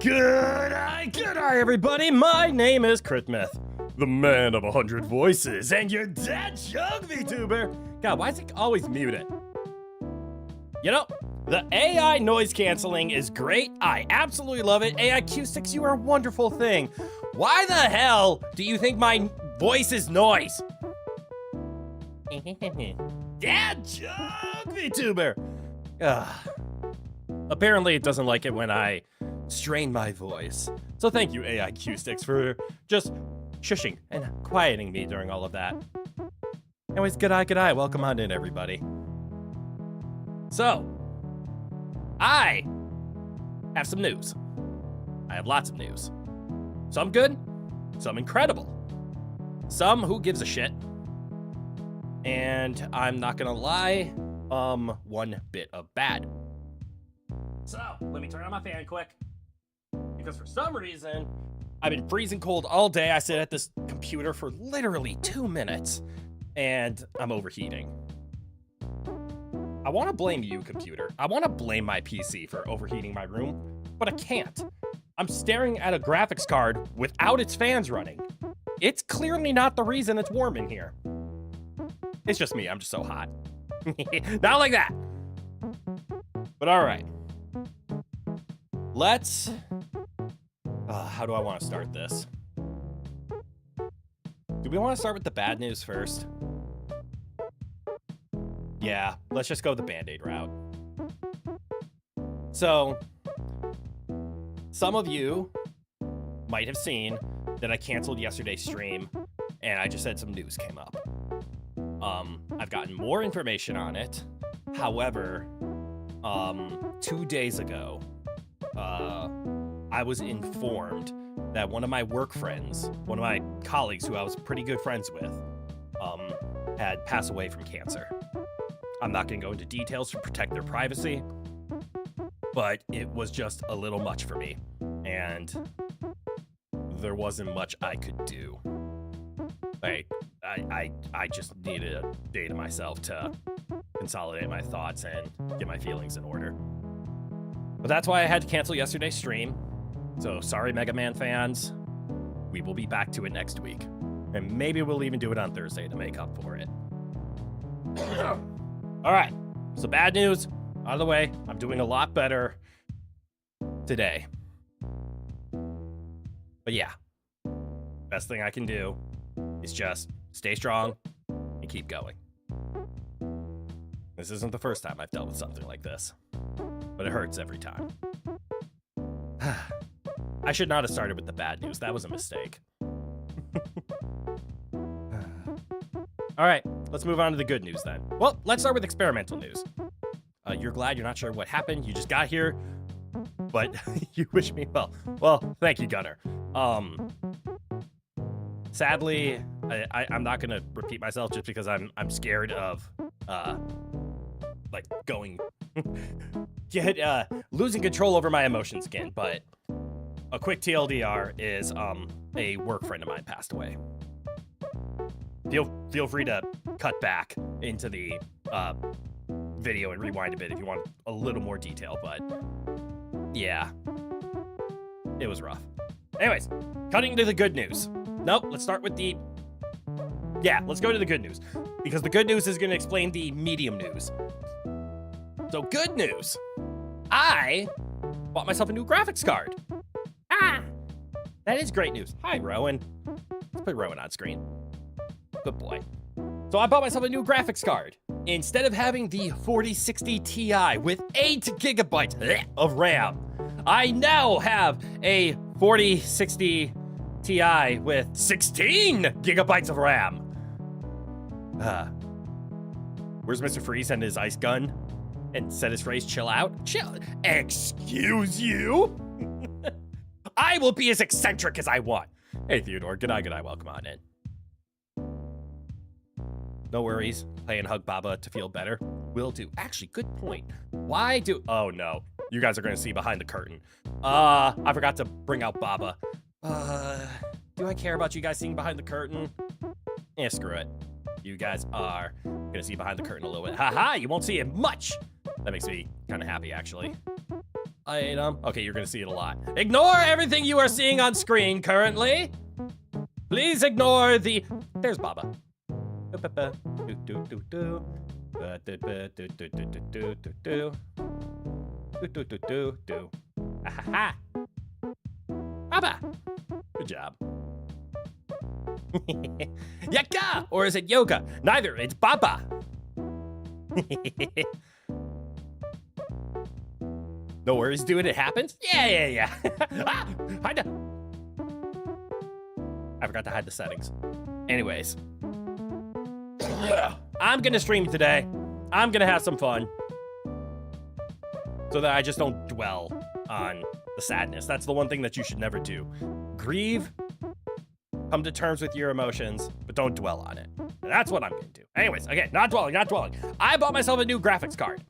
Good eye, everybody. My name is Mith, the man of 100 voices, and your dead chug VTuber. God, why is it always muted? You know, the AI noise canceling is great. I absolutely love it. AI Q6, you are a wonderful thing. Why the hell do you think my voice is noise? Dad chug VTuber. Apparently it doesn't like it when I strain my voice. So thank you, AI Q6, for just shushing and quieting me during all of that. Anyways, good eye. Welcome on in, everybody. So, I have some news. I have lots of news. Some good, some incredible, some who gives a shit. And I'm not gonna lie, one bit of bad. So, let me turn on my fan quick. Because for some reason, I've been freezing cold all day. I sit at this computer for literally 2 minutes, and I'm overheating. I want to blame you, computer. I want to blame my PC for overheating my room, but I can't. I'm staring at a graphics card without its fans running. It's clearly not the reason it's warm in here. It's just me. I'm just so hot. Not like that. But all right. Let's... how do I want to start this? Do we want to start with the bad news first? Yeah, let's just go the Band-Aid route. So, some of you might have seen that I canceled yesterday's stream, and I just said some news came up. I've gotten more information on it. However, 2 days ago, I was informed that one of my work friends, one of my colleagues who I was pretty good friends with, had passed away from cancer. I'm not going to go into details to protect their privacy, but it was just a little much for me, and there wasn't much I could do. I just needed a day to myself to consolidate my thoughts and get my feelings in order. But that's why I had to cancel yesterday's stream. So sorry, Mega Man fans. We will be back to it next week. And maybe we'll even do it on Thursday to make up for it. All right, so bad news out of the way. I'm doing a lot better today. But yeah, best thing I can do is just stay strong and keep going. This isn't the first time I've dealt with something like this, but it hurts every time. I should not have started with the bad news. That was a mistake. All right, let's move on to the good news then. Well, let's start with experimental news. You're glad you're not sure what happened. You just got here, but you wish me well. Well, thank you, Gunner. Sadly, I'm not gonna repeat myself just because I'm scared of like going losing control over my emotions again. But a quick TLDR is a work friend of mine passed away. Feel free to cut back into the video and rewind a bit if you want a little more detail, but yeah, it was rough. Anyways, cutting to the good news. Nope, let's start with the... Yeah, let's go to the good news, because the good news is going to explain the medium news. So good news. I bought myself a new graphics card. That is great news. Hi, Rowan. Let's put Rowan on screen. Good boy. So I bought myself a new graphics card. Instead of having the 4060 Ti with 8 gigabytes of RAM, I now have a 4060 Ti with 16 gigabytes of RAM. Where's Mr. Freeze and his ice gun? And said his phrase, chill out? Chill. Excuse you? I will be as eccentric as I want. Hey, Theodore. Good eye. Welcome on in. No worries. Playing Hug Baba to feel better. Will do. Actually, good point. Why do... Oh, no. You guys are going to see behind the curtain. I forgot to bring out Baba. Do I care about you guys seeing behind the curtain? Yeah, screw it. You guys are going to see behind the curtain a little bit. Haha, you won't see it much. That makes me kind of happy, actually. item. Okay, you're gonna see it a lot. Ignore everything you are seeing on screen currently. Please ignore the... There's Baba. Ahaha. Baba. Good job. Yaka! Or is it yoga? Neither, it's Baba. No worries, dude, it happens? Yeah. Ah, hide the... I forgot to hide the settings. Anyways. I'm gonna stream today. I'm gonna have some fun. So that I just don't dwell on the sadness. That's the one thing that you should never do. Grieve, come to terms with your emotions, but don't dwell on it. That's what I'm gonna do. Anyways, okay, not dwelling. I bought myself a new graphics card.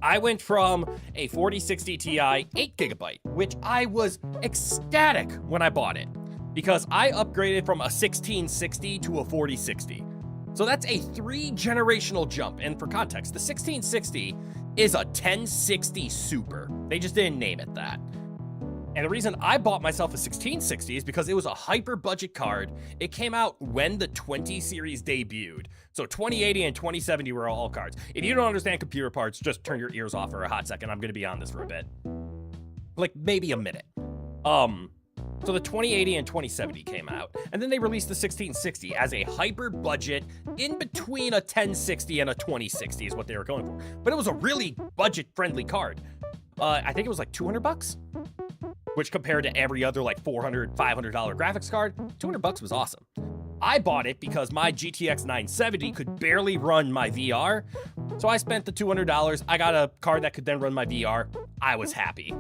I went from a 4060 Ti 8GB, which I was ecstatic when I bought it, because I upgraded from a 1660 to a 4060. So that's a 3-generational jump. And for context, the 1660 is a 1060 Super. They just didn't name it that. And the reason I bought myself a 1660 is because it was a hyper budget card. It came out when the 20 series debuted. So 2080 and 2070 were all cards. If you don't understand computer parts, just turn your ears off for a hot second. I'm gonna be on this for a bit. Like maybe a minute. So the 2080 and 2070 came out, and then they released the 1660 as a hyper budget in between a 1060 and a 2060 is what they were going for. But it was a really budget friendly card. I think it was like 200 bucks, which compared to every other like $400, $500 graphics card, 200 bucks was awesome. I bought it because my GTX 970 could barely run my VR. So I spent the $200. I got a card that could then run my VR. I was happy.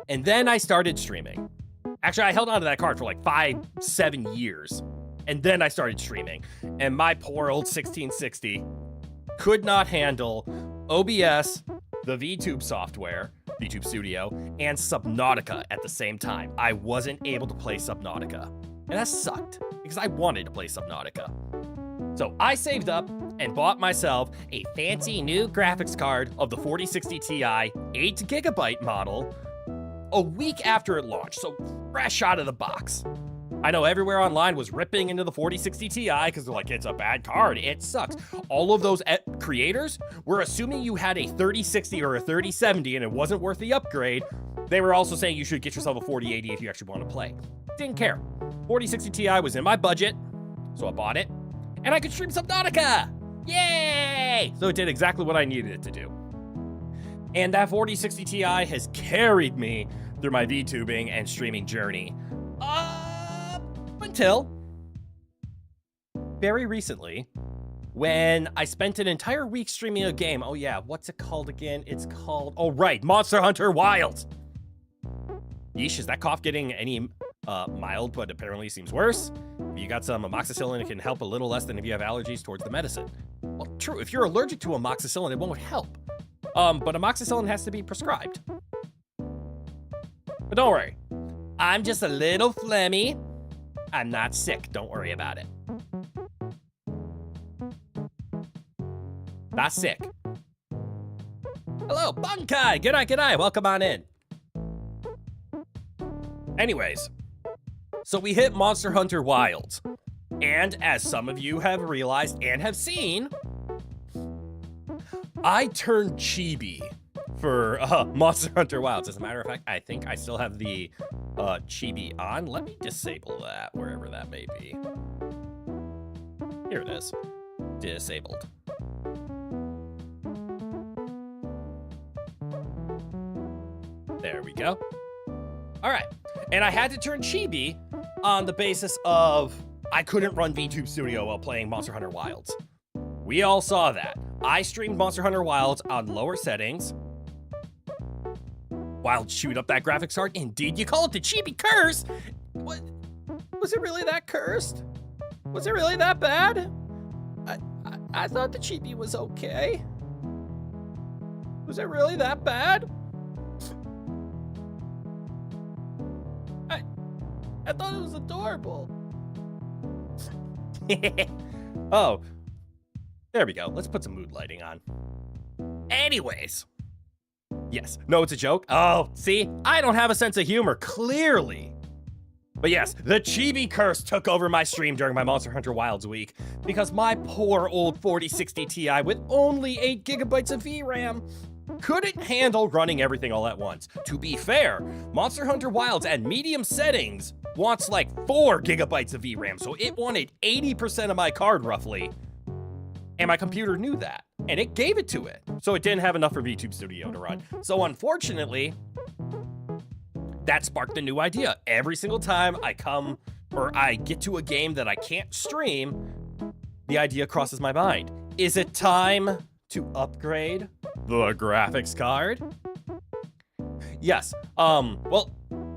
And then I started streaming. Actually, I held on to that card for like 5-7 years. And then I started streaming. And my poor old 1660 could not handle OBS, the VTube software, VTube Studio, and Subnautica at the same time. I wasn't able to play Subnautica. And that sucked, because I wanted to play Subnautica. So I saved up and bought myself a fancy new graphics card of the 4060 Ti 8GB model a week after it launched, so fresh out of the box. I know everywhere online was ripping into the 4060 Ti because they're like, it's a bad card, it sucks. All of those creators were assuming you had a 3060 or a 3070 and it wasn't worth the upgrade. They were also saying you should get yourself a 4080 if you actually want to play. Didn't care. 4060 Ti was in my budget, so I bought it, and I could stream Subnautica! Yay! So it did exactly what I needed it to do. And that 4060 Ti has carried me through my VTubing and streaming journey. Up until very recently, when I spent an entire week streaming a game. Oh yeah, what's it called again? It's called, oh right, Monster Hunter Wilds. Yeesh, is that cough getting any mild, but apparently seems worse? If you got some amoxicillin, it can help a little less than if you have allergies towards the medicine. Well, true, if you're allergic to amoxicillin, it won't help. But amoxicillin has to be prescribed. But don't worry, I'm just a little phlegmy. I'm not sick, don't worry about it. Not sick. Hello, Bunkai! G'day, welcome on in. Anyways, so we hit Monster Hunter Wilds. And as some of you have realized and have seen, I turned chibi for Monster Hunter Wilds. As a matter of fact, I think I still have the chibi on. Let me disable that, wherever that may be. Here it is. Disabled. There we go. All right. And I had to turn chibi on the basis of I couldn't run VTube Studio while playing Monster Hunter Wilds. We all saw that. I streamed Monster Hunter Wilds on lower settings while chewed up that graphics card. Indeed, you call it the chibi curse. What? Was it really that cursed? Was it really that bad? I thought the chibi was okay. Was it really that bad? I thought it was adorable. Oh, there we go. Let's put some mood lighting on. Anyways, Yes. No, it's a joke. Oh, see? I don't have a sense of humor, clearly. But yes, the chibi curse took over my stream during my Monster Hunter Wilds week because my poor old 4060 Ti with only 8 gigabytes of VRAM couldn't handle running everything all at once. To be fair, Monster Hunter Wilds at medium settings wants like 4 gigabytes of VRAM, so it wanted 80% of my card roughly. And my computer knew that, and it gave it to it. So it didn't have enough for VTube Studio to run. So unfortunately, that sparked a new idea. Every single time I come or I get to a game that I can't stream, the idea crosses my mind. Is it time to upgrade the graphics card? Yes. Well,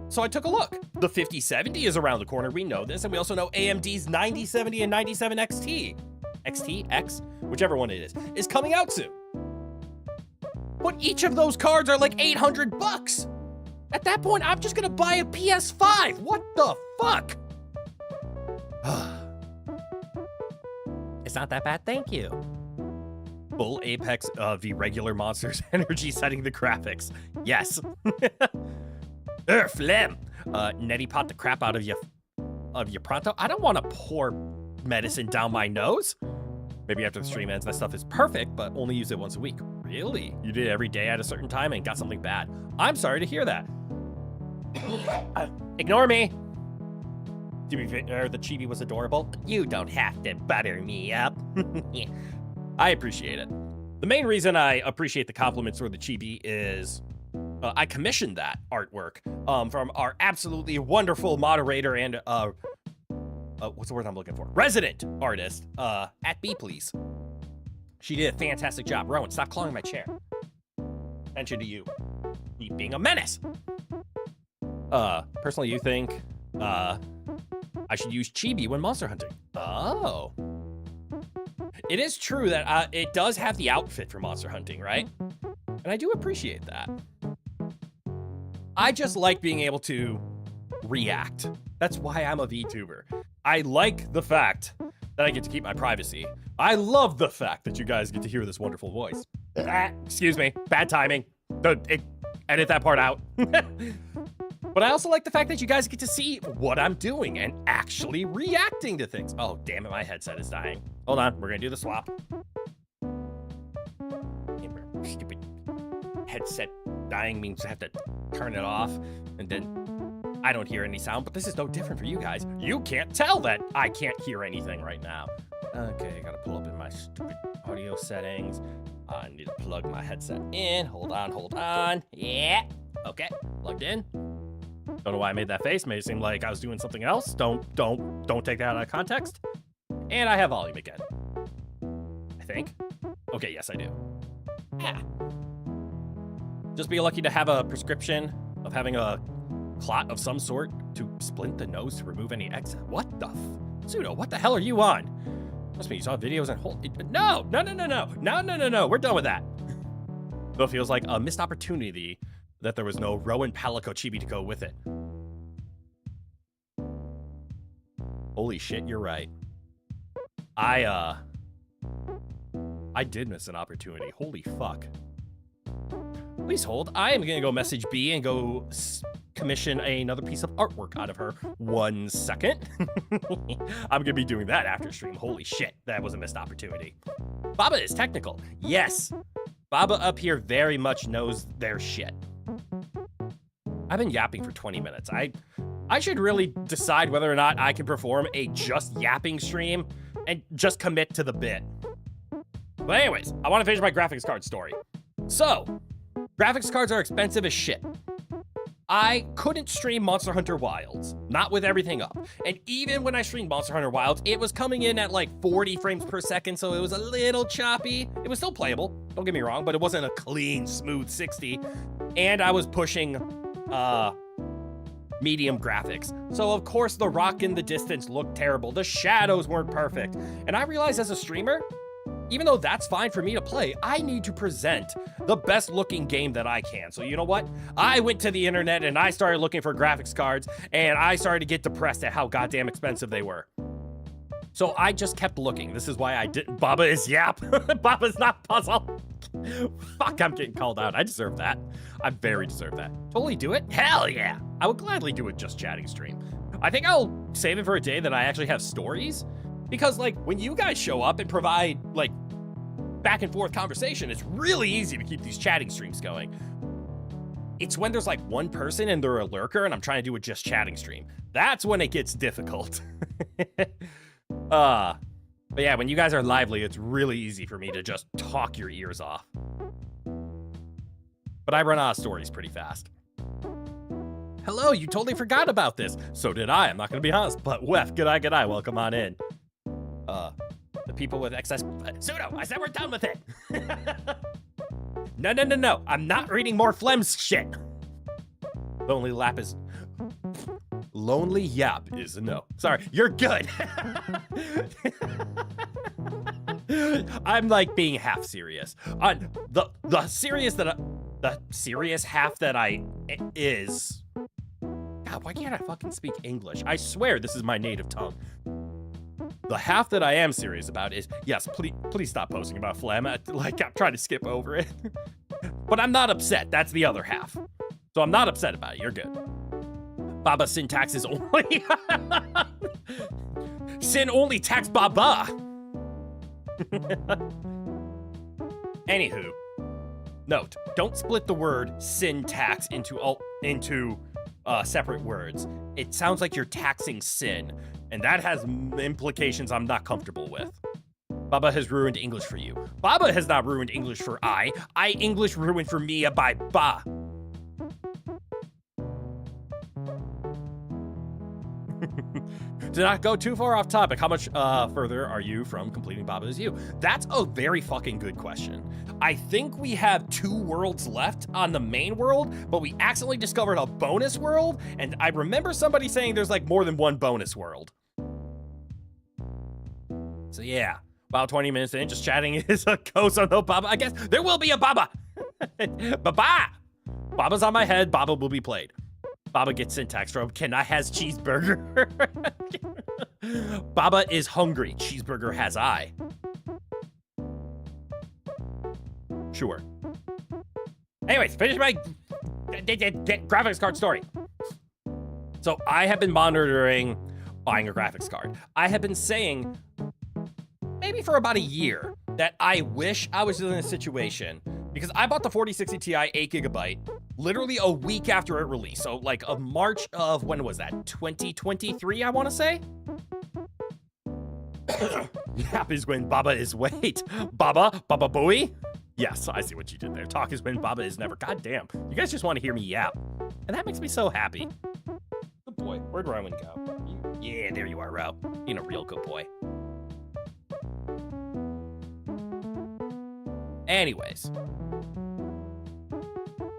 so I took a look. The 5070 is around the corner. We know this, and we also know AMD's 9070 and 97 XT. XT, X, whichever one it is coming out soon. But each of those cards are like 800 bucks. At that point, I'm just gonna buy a PS5. What the fuck? It's not that bad, thank you. Full Apex of the regular monsters energy setting the graphics. Yes. Phlegm. Neti pot the crap out of you pronto. I don't want to pour medicine down my nose. Maybe after the stream ends, that stuff is perfect, but only use it once a week. Really? You did it every day at a certain time and got something bad. I'm sorry to hear that. Ignore me. To be fair, the chibi was adorable. You don't have to butter me up. I appreciate it. The main reason I appreciate the compliments for the chibi is I commissioned that artwork from our absolutely wonderful moderator and what's the word I'm looking for? Resident artist at B Please. She did a fantastic job. Rowan, stop clawing my chair. Attention to you. Keep being a menace. Personally, you think I should use chibi when monster hunting? Oh. It is true that it does have the outfit for monster hunting, right? And I do appreciate that. I just like being able to react. That's why I'm a VTuber. I like the fact that I get to keep my privacy. I love the fact that you guys get to hear this wonderful voice. Excuse me, bad timing. Edit that part out. But I also like the fact that you guys get to see what I'm doing and actually reacting to things. Oh, damn it, my headset is dying. Hold on, we're gonna do the swap. Stupid headset dying means I have to turn it off, and then I don't hear any sound, but this is no different for you guys. You can't tell that I can't hear anything right now. Okay, I gotta pull up in my stupid audio settings. I need to plug my headset in. Hold on. Yeah, okay, plugged in. Don't know why I made that face. Made it seem like I was doing something else. Don't take that out of context. And I have volume again. I think. Okay, yes, I do. Yeah. Just be lucky to have a prescription of having a clot of some sort to splint the nose to remove any excess. What the Pseudo, what the hell are you on? Must be you saw videos and hold. No. We're done with that. Though it feels like a missed opportunity that there was no Rowan Palico chibi to go with it. Holy shit, you're right. I did miss an opportunity. Holy fuck. Please hold. I am gonna go message B and go commission another piece of artwork out of her. 1 second. I'm gonna be doing that after stream. Holy shit, that was a missed opportunity. Baba is technical. Yes. Baba up here very much knows their shit. I've been yapping for 20 minutes. I should really decide whether or not I can perform a just yapping stream and just commit to the bit. But anyways, I want to finish my graphics card story. So, graphics cards are expensive as shit. I couldn't stream Monster Hunter Wilds, not with everything up. And even when I streamed Monster Hunter Wilds, it was coming in at like 40 frames per second, so it was a little choppy. It was still playable, don't get me wrong, but it wasn't a clean, smooth 60. And I was pushing medium graphics. So of course the rock in the distance looked terrible. The shadows weren't perfect. And I realized as a streamer, even though that's fine for me to play, I need to present the best looking game that I can. So you know what? I went to the internet and I started looking for graphics cards and I started to get depressed at how goddamn expensive they were. So I just kept looking. This is why I did. Baba is yap. Baba's not puzzle. Fuck, I'm getting called out. I deserve that. I very deserve that. Totally do it? Hell yeah. I would gladly do a just chatting stream. I think I'll save it for a day that I actually have stories. Because, like, when you guys show up and provide, like, back and forth conversation, it's really easy to keep these chatting streams going. It's when there's, like, one person and they're a lurker and I'm trying to do a just chatting stream. That's when it gets difficult. But yeah, when you guys are lively, it's really easy for me to just talk your ears off. But I run out of stories pretty fast. Hello, you totally forgot about this. So did I. I'm not going to be honest. But Wef, good eye. Welcome on in. The people with excess... Pseudo, I said we're done with it. No. I'm not reading more phlegms shit. Lonely Yap is a no. Sorry, you're good. I'm like being half serious. The serious half that I is. God, why can't I fucking speak English? I swear this is my native tongue. The half that I am serious about is, yes, please stop posting about phlegm. Like, I'm trying to skip over it. But I'm not upset. That's the other half. So I'm not upset about it. You're good. Baba syntax is only... Sin only tax Baba. Anywho. Note, don't split the word syntax into separate words. It sounds like you're taxing sin, and that has implications I'm not comfortable with. Baba has ruined English for you. Baba has not ruined English for I. English ruined for me by ba. Did not go too far off topic. How much further are you from completing Baba Is You? That's a very fucking good question. I think we have 2 worlds left on the main world, but we accidentally discovered a bonus world, and I remember somebody saying there's like more than one bonus world. So yeah, about 20 minutes in, just chatting is a ghost on the Baba. I guess there will be a Baba. Baba! Baba's on my head. Baba will be played. Baba gets syntax from Can I has cheeseburger? Baba is hungry. Cheeseburger has I. Sure. Anyways, finish my graphics card story. So I have been monitoring buying a graphics card. I have been saying, maybe for about a year, that I wish I was in a situation, because I bought the 4060 Ti 8GB literally a week after it released. So like of March of, when was that? 2023, I want to say? Yap is when Baba is wait. Baba Booey? Yes, I see what you did there. Talk is when Baba is never. God damn. You guys just want to hear me yap. And that makes me so happy. Good boy. Where'd Rowan go? Yeah, there you are, Ro. Being a real good boy. Anyways.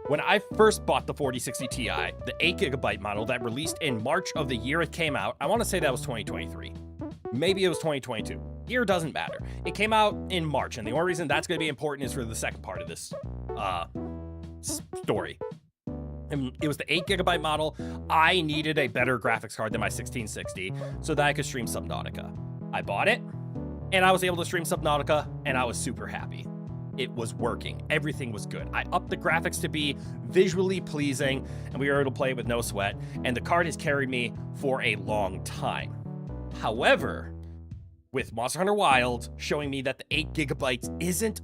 When I first bought the 4060 Ti, the 8GB model that released in March of the year it came out, I want to say that was 2023. Maybe it was 2022. Year doesn't matter. It came out in March, and the only reason that's going to be important is for the second part of this story. And it was the 8GB model. I needed a better graphics card than my 1660 so that I could stream Subnautica. I bought it, and I was able to stream Subnautica, and I was super happy. It was working. Everything was good. I upped the graphics to be visually pleasing, and we were able to play it with no sweat, and the card has carried me for a long time. However, with Monster Hunter Wilds showing me that the 8GB isn't,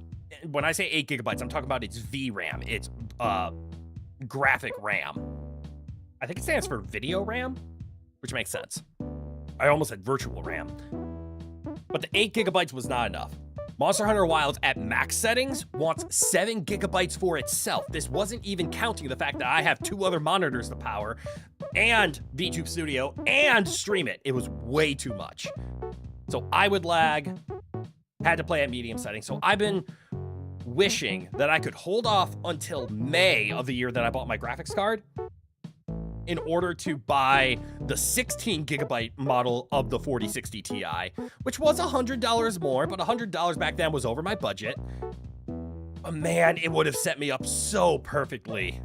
when I say 8GB, I'm talking about its VRAM, its graphic RAM. I think it stands for video RAM, which makes sense. I almost said virtual RAM. But the 8GB was not enough. Monster Hunter Wilds at max settings wants 7GB for itself. This wasn't even counting the fact that I have 2 other monitors to power and VTube Studio and stream it. It was way too much. So I would lag, had to play at medium settings. So I've been wishing that I could hold off until May of the year that I bought my graphics card in order to buy the 16GB model of the 4060 Ti, which was $100 more, but $100 back then was over my budget. But man, it would have set me up so perfectly.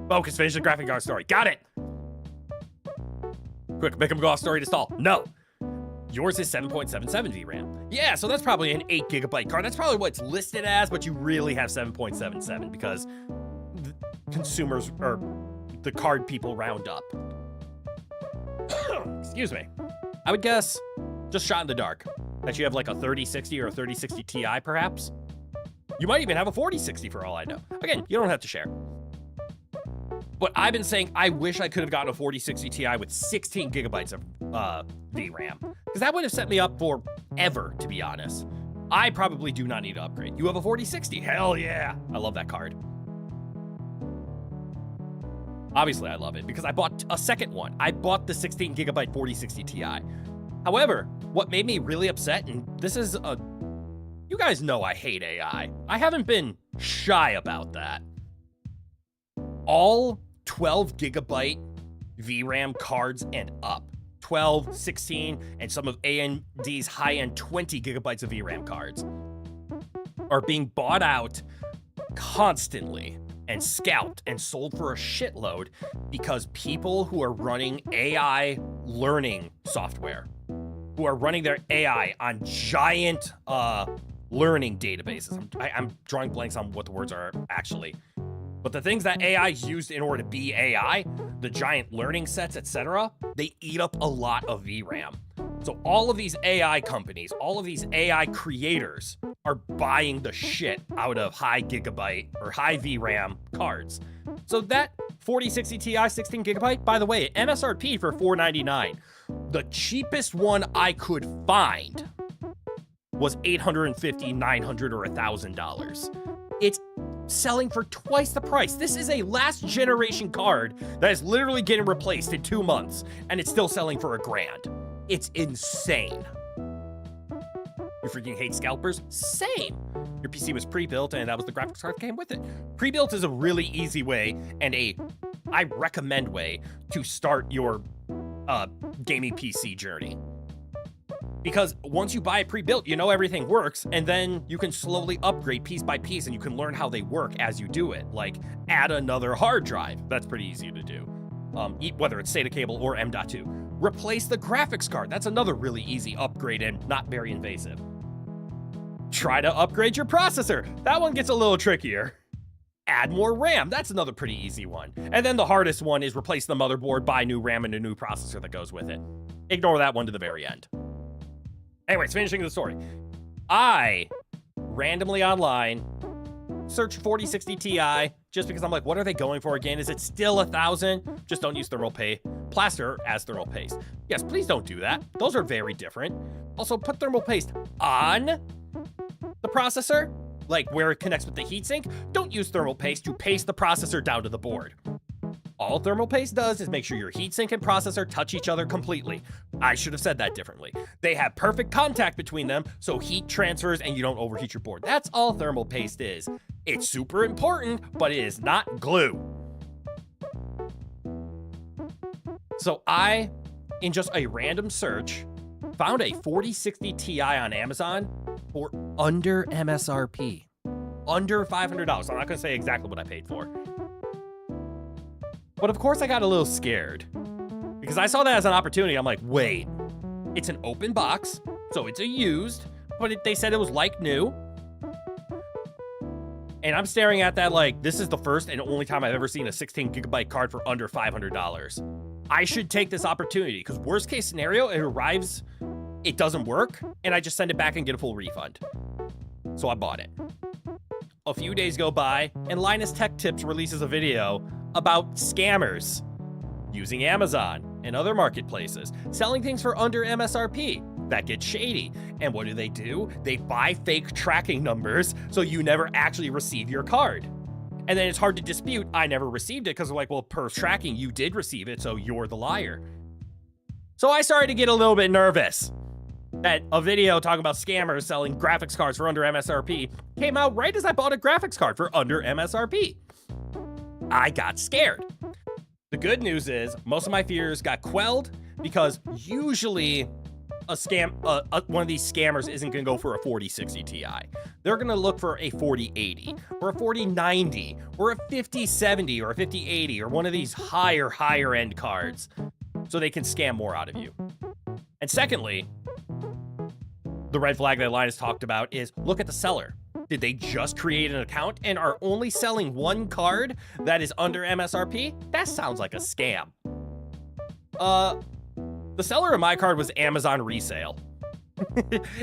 Focus, finish the graphic card story. Got it! Quick, make him go off story to stall. No. Yours is 7.77 VRAM. Yeah, so that's probably an 8 GB card. That's probably what it's listed as, but you really have 7.77 because consumers or the card people round up. Excuse me. I would guess, just shot in the dark, that you have like a 3060 or a 3060 Ti perhaps. You might even have a 4060 for all I know. Again, you don't have to share. But I've been saying I wish I could have gotten a 4060 Ti with 16 gigabytes of VRAM, because that would have set me up forever, to be honest. I probably do not need to upgrade. You have a 4060? Hell yeah. I love that card. Obviously, I love it because I bought a second one. I bought the 16 gigabyte 4060 Ti. However, what made me really upset, and this is a... You guys know I hate AI. I haven't been shy about that. All 12 gigabyte VRAM cards and up. 12, 16, and some of AMD's high-end 20 gigabytes of VRAM cards are being bought out constantly and scalped and sold for a shitload because people who are running AI learning software, who are running their AI on giant learning databases. I'm drawing blanks on what the words are actually. But the things that AI is used in order to be AI, the giant learning sets, etc., they eat up a lot of VRAM. So all of these AI companies, all of these AI creators are buying the shit out of high gigabyte or high VRAM cards. So that 4060 Ti 16 gigabyte, by the way, MSRP for $499. The cheapest one I could find was $850, $900, or $1,000. It's selling for twice the price. This is a last generation card that is literally getting replaced in 2 months, and it's still selling for $1,000. It's insane. You freaking hate scalpers? Same. Your PC was pre-built, and that was the graphics card that came with it. Pre-built is a really easy way and I recommend way to start your gaming PC journey. Because once you buy it pre-built, you know everything works, and then you can slowly upgrade piece by piece, and you can learn how they work as you do it. Like, add another hard drive. That's pretty easy to do. Whether it's SATA cable or M.2. Replace the graphics card. That's another really easy upgrade and not very invasive. Try to upgrade your processor. That one gets a little trickier. Add more RAM. That's another pretty easy one. And then the hardest one is replace the motherboard, buy new RAM, and a new processor that goes with it. Ignore that one to the very end. Anyways, finishing the story. I randomly online searched 4060 Ti just because I'm like, what are they going for again? Is it still 1,000? Just don't use thermal plaster as thermal paste. Yes, please don't do that. Those are very different. Also, put thermal paste on the processor, like where it connects with the heatsink. Don't use thermal paste to paste the processor down to the board. All thermal paste does is make sure your heatsink and processor touch each other completely. I should have said that differently. They have perfect contact between them, so heat transfers and you don't overheat your board. That's all thermal paste is. It's super important, but it is not glue. So I, in just a random search, found a 4060 Ti on Amazon for under MSRP. Under $500. I'm not going to say exactly what I paid for. But of course I got a little scared because I saw that as an opportunity. I'm like, wait, it's an open box, so it's a used, but they said it was like new. And I'm staring at that like, this is the first and only time I've ever seen a 16 gigabyte card for under $500. I should take this opportunity because worst case scenario, it arrives, it doesn't work, and I just send it back and get a full refund. So I bought it. A few days go by, and Linus Tech Tips releases a video about scammers using Amazon and other marketplaces, selling things for under MSRP. That gets shady. And what do? They buy fake tracking numbers so you never actually receive your card. And then it's hard to dispute, I never received it, because they're like, well, per tracking, you did receive it, so you're the liar. So I started to get a little bit nervous that a video talking about scammers selling graphics cards for under MSRP came out right as I bought a graphics card for under MSRP. I got scared. The good news is most of my fears got quelled because usually one of these scammers isn't going to go for a 4060 Ti. They're going to look for a 4080 or a 4090 or a 5070 or a 5080 or one of these higher end cards so they can scam more out of you. And secondly, the red flag that Linus talked about is look at the seller. Did they just create an account and are only selling one card that is under MSRP? That sounds like a scam. The seller of my card was Amazon resale.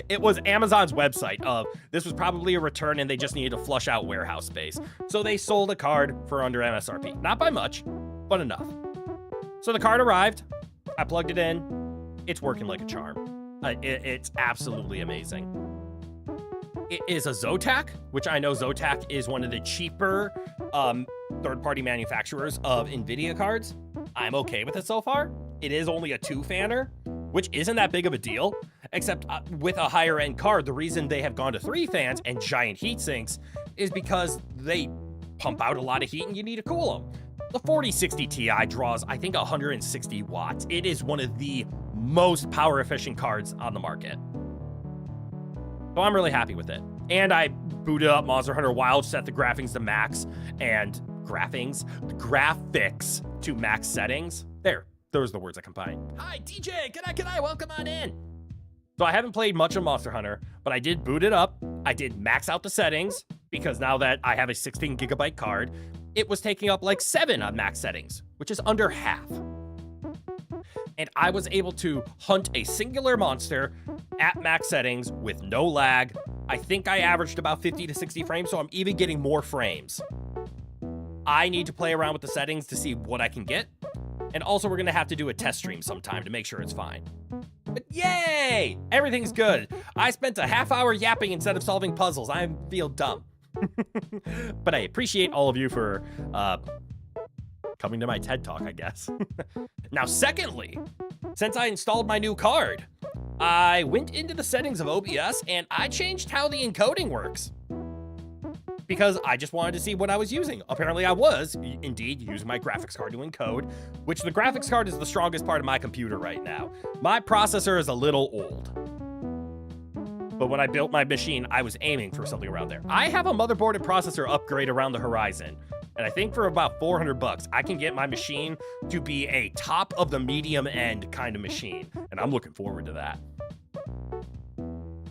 It was Amazon's website. This was probably a return and they just needed to flush out warehouse space. So they sold a card for under MSRP. Not by much, but enough. So the card arrived. I plugged it in. It's working like a charm. It's absolutely amazing. It is a Zotac, which I know Zotac is one of the cheaper third-party manufacturers of NVIDIA cards. I'm okay with it so far. It is only a 2-fanner, which isn't that big of a deal, except with a higher-end card, the reason they have gone to 3 fans and giant heat sinks is because they pump out a lot of heat and you need to cool them. The 4060 Ti draws, I think, 160 watts. It is one of the most power-efficient cards on the market. So I'm really happy with it. And I booted up Monster Hunter Wild, set the graphics to max, and graphics to max settings. There, those are the words I combined. Hi, DJ, g'day, welcome on in. So I haven't played much of Monster Hunter, but I did boot it up. I did max out the settings, because now that I have a 16 gigabyte card, it was taking up like 7 on max settings, which is under half. And I was able to hunt a singular monster at max settings with no lag. I think I averaged about 50 to 60 frames, so I'm even getting more frames. I need to play around with the settings to see what I can get. And also, we're going to have to do a test stream sometime to make sure it's fine. But yay! Everything's good. I spent a half hour yapping instead of solving puzzles. I feel dumb. But I appreciate all of you for coming to my TED Talk, I guess. Now, secondly, since I installed my new card, I went into the settings of OBS and I changed how the encoding works. Because I just wanted to see what I was using. Apparently I was, indeed, using my graphics card to encode, which the graphics card is the strongest part of my computer right now. My processor is a little old. But when I built my machine, I was aiming for something around there. I have a motherboard and processor upgrade around the horizon. And I think for about 400 bucks, I can get my machine to be a top of the medium end kind of machine. And I'm looking forward to that.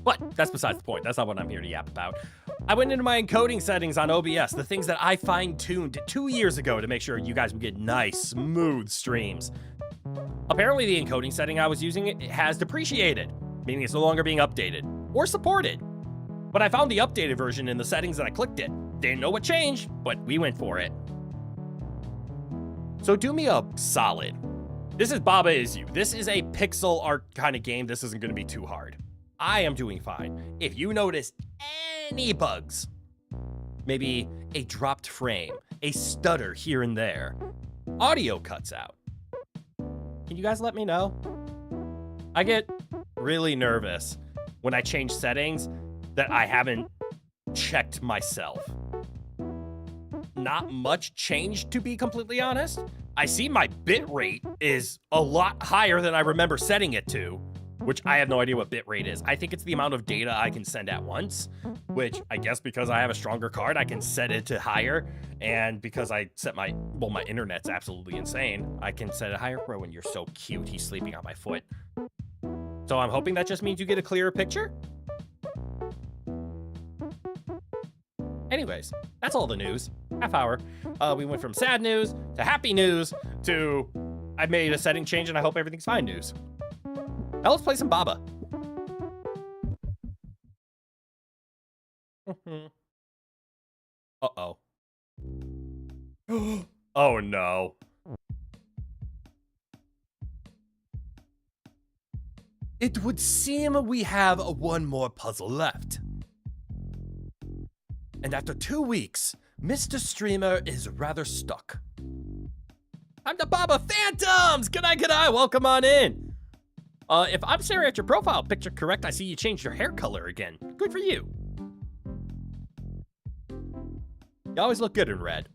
But that's besides the point. That's not what I'm here to yap about. I went into my encoding settings on OBS, the things that I fine-tuned 2 years ago to make sure you guys would get nice, smooth streams. Apparently the encoding setting I was using has depreciated, meaning it's no longer being updated or supported. But I found the updated version in the settings and I clicked it. Didn't know what changed, but we went for it. So do me a solid. This is Baba Is You. This is a pixel art kind of game. This isn't going to be too hard. I am doing fine. If you notice any bugs, maybe a dropped frame, a stutter here and there, audio cuts out, can you guys let me know? I get really nervous when I change settings that I haven't checked myself. Not much changed, to be completely honest. I see my bitrate is a lot higher than I remember setting it to, which I have no idea what bitrate is. I think it's the amount of data I can send at once, which I guess because I have a stronger card, I can set it to higher. And because I set my internet's absolutely insane, I can set it higher. Rowan, you're so cute. He's sleeping on my foot. So I'm hoping that just means you get a clearer picture. Anyways, that's all the news. Half hour. We went from sad news to happy news to I made a setting change and I hope everything's fine news. Now let's play some Baba. Uh-oh. Oh no. It would seem we have one more puzzle left. And after 2 weeks, Mr. Streamer is rather stuck. I'm the Baba Phantoms! G'day, welcome on in. If I'm staring at your profile picture correct, I see you changed your hair color again. Good for you. You always look good in red.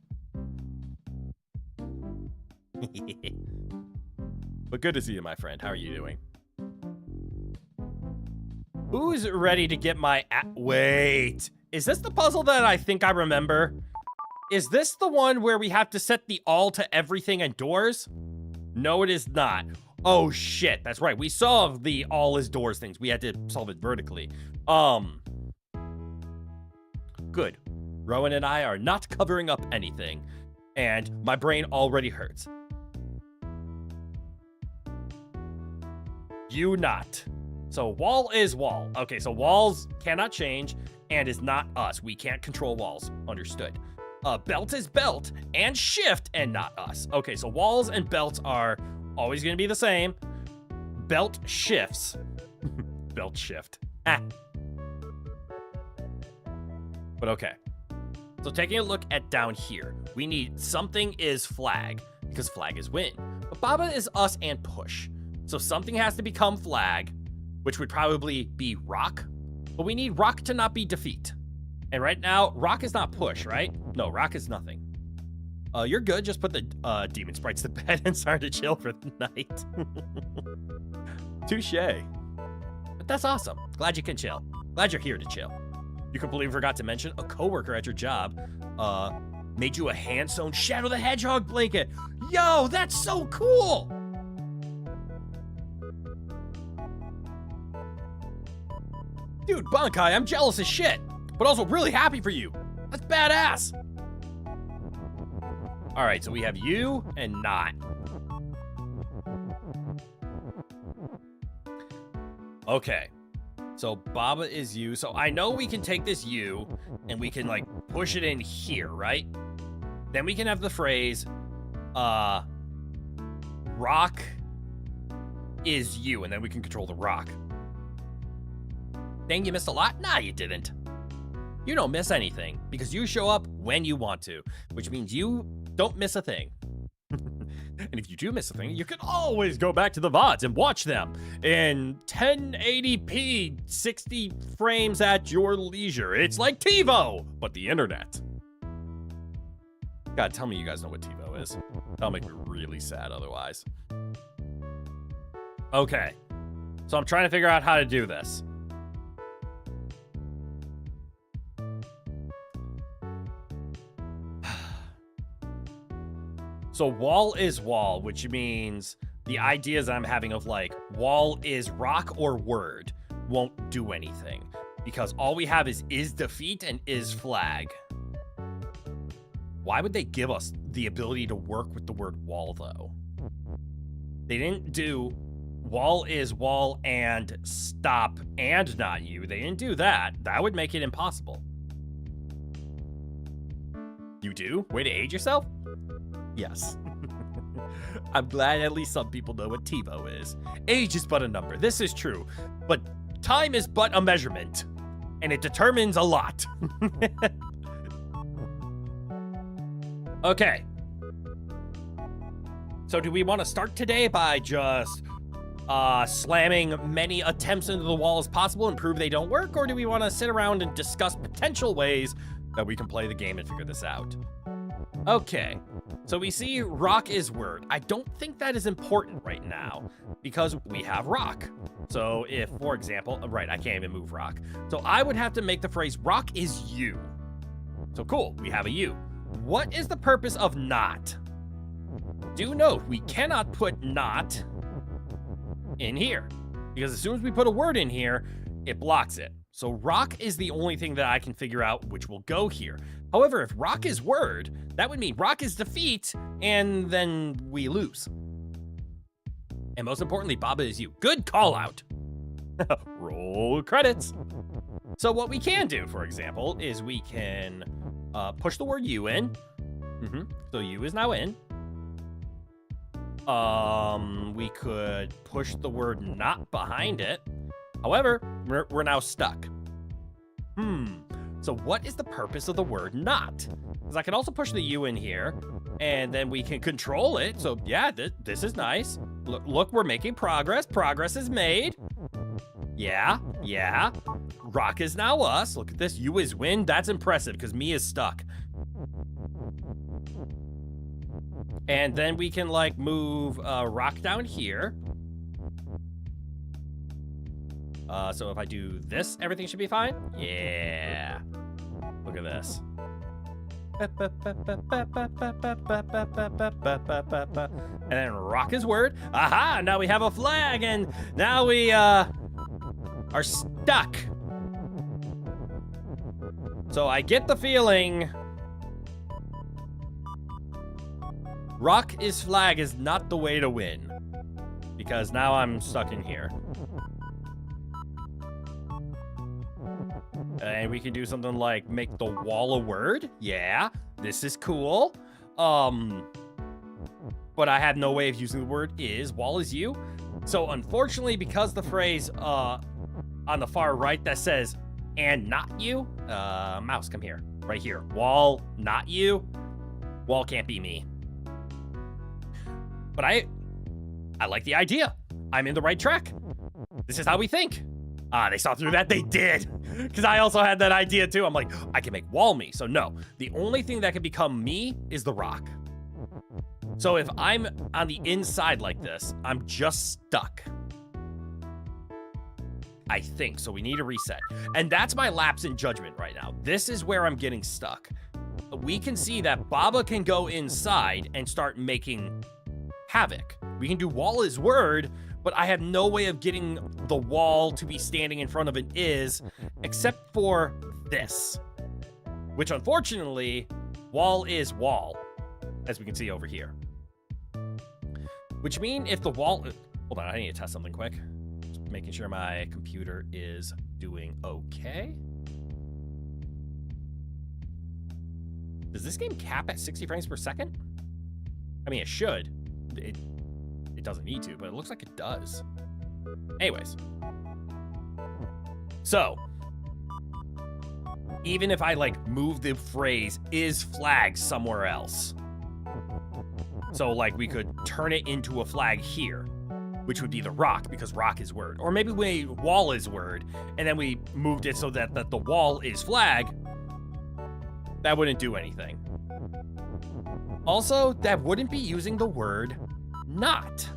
But good to see you, my friend. How are you doing? Who's ready to get my wait. Is this the puzzle that I think I remember? Is this the one where we have to set the all to everything and doors? No, it is not. Oh, shit. That's right. We solved the all is doors things. We had to solve it vertically. Good. Rowan and I are not covering up anything. And my brain already hurts. You not. So wall is wall. Okay, so walls cannot change and is not us. We can't control walls. Understood. Belt is belt and shift and not us. Okay, so walls and belts are always going to be the same. Belt shifts. Belt shift. Ah. But okay. So taking a look at down here, we need something is flag because flag is win. But Baba is us and push. So something has to become flag, which would probably be rock. But we need rock to not be defeat. And right now, rock is not push, right? No, rock is nothing. You're good. Just put the demon sprites to bed and start to chill for the night. Touche. But that's awesome. Glad you can chill. Glad you're here to chill. You completely forgot to mention a coworker at your job made you a hand-sewn Shadow the Hedgehog blanket. Yo, that's so cool. Dude, Bankai, I'm jealous as shit, but also really happy for you. That's badass. All right, so we have you and not. Okay, so Baba is you. So I know we can take this you and we can like push it in here, right? Then we can have the phrase, rock is you, and then we can control the rock. Dang, you missed a lot? Nah, you didn't. You don't miss anything because you show up when you want to, which means you don't miss a thing. And if you do miss a thing, you can always go back to the VODs and watch them in 1080p, 60 frames at your leisure. It's like TiVo, but the internet. God, tell me you guys know what TiVo is. That'll make me really sad otherwise. Okay, so I'm trying to figure out how to do this. So wall is wall, which means the ideas I'm having of like wall is rock or word won't do anything because all we have is defeat and is flag. Why would they give us the ability to work with the word wall though? They didn't do wall is wall and stop and not you. They didn't do that. That would make it impossible. You do? Way to age yourself? Yes. I'm glad at least some people know what TiVo is. Age is but a number. This is true. But time is but a measurement. And it determines a lot. Okay. So do we want to start today by just slamming many attempts into the wall as possible and prove they don't work? Or do we want to sit around and discuss potential ways that we can play the game and figure this out? Okay, so we see rock is word. I don't think that is important right now because we have rock. So if, for example, right, I can't even move rock. So I would have to make the phrase rock is you. So cool, we have a you. What is the purpose of not? Do note, we cannot put not in here because as soon as we put a word in here, it blocks it. So rock is the only thing that I can figure out which will go here. However, if rock is word, that would mean rock is defeat, and then we lose. And most importantly, Baba is you. Good call out. Roll credits. So what we can do, for example, is we can push the word you in. So you is now in. We could push the word not behind it. However, we're now stuck. So what is the purpose of the word not? Because I can also push the U in here, and then we can control it. So yeah, this is nice. Look, we're making progress. Progress is made. Yeah. Rock is now us. Look at this. U is win. That's impressive because me is stuck. And then we can like move rock down here. So if I do this, everything should be fine. Yeah. Look at this. And then rock is word. Aha! Now we have a flag, and now we are stuck. So I get the feeling rock is flag is not the way to win, because now I'm stuck in here. And we can do something like make the wall a word. Yeah, this is cool. But I have no way of using the word is. Wall is you. So unfortunately, because the phrase on the far right that says and not you, mouse, come here. Right here. Wall, not you. Wall can't be me. But I like the idea. I'm in the right track. This is how we think. They saw through that? They did. Because I also had that idea too. I'm like, I can make wall me. So no, the only thing that can become me is the rock. So if I'm on the inside like this, I'm just stuck. I think. So we need a reset. And that's my lapse in judgment right now. This is where I'm getting stuck. We can see that Baba can go inside and start making havoc. We can do wall is word, but I have no way of getting the wall to be standing in front of an is, except for this, which unfortunately, wall is wall, as we can see over here. Which means if the wall, hold on, I need to test something quick. Just making sure my computer is doing okay. Does this game cap at 60 frames per second? I mean, it should. It doesn't need to, but it looks like it does. Anyways. So, even if I like move the phrase is flag somewhere else. So like we could turn it into a flag here, which would be the rock because rock is word. Or maybe we wall is word and then we moved it so that the wall is flag. That wouldn't do anything. Also, that wouldn't be using the word not.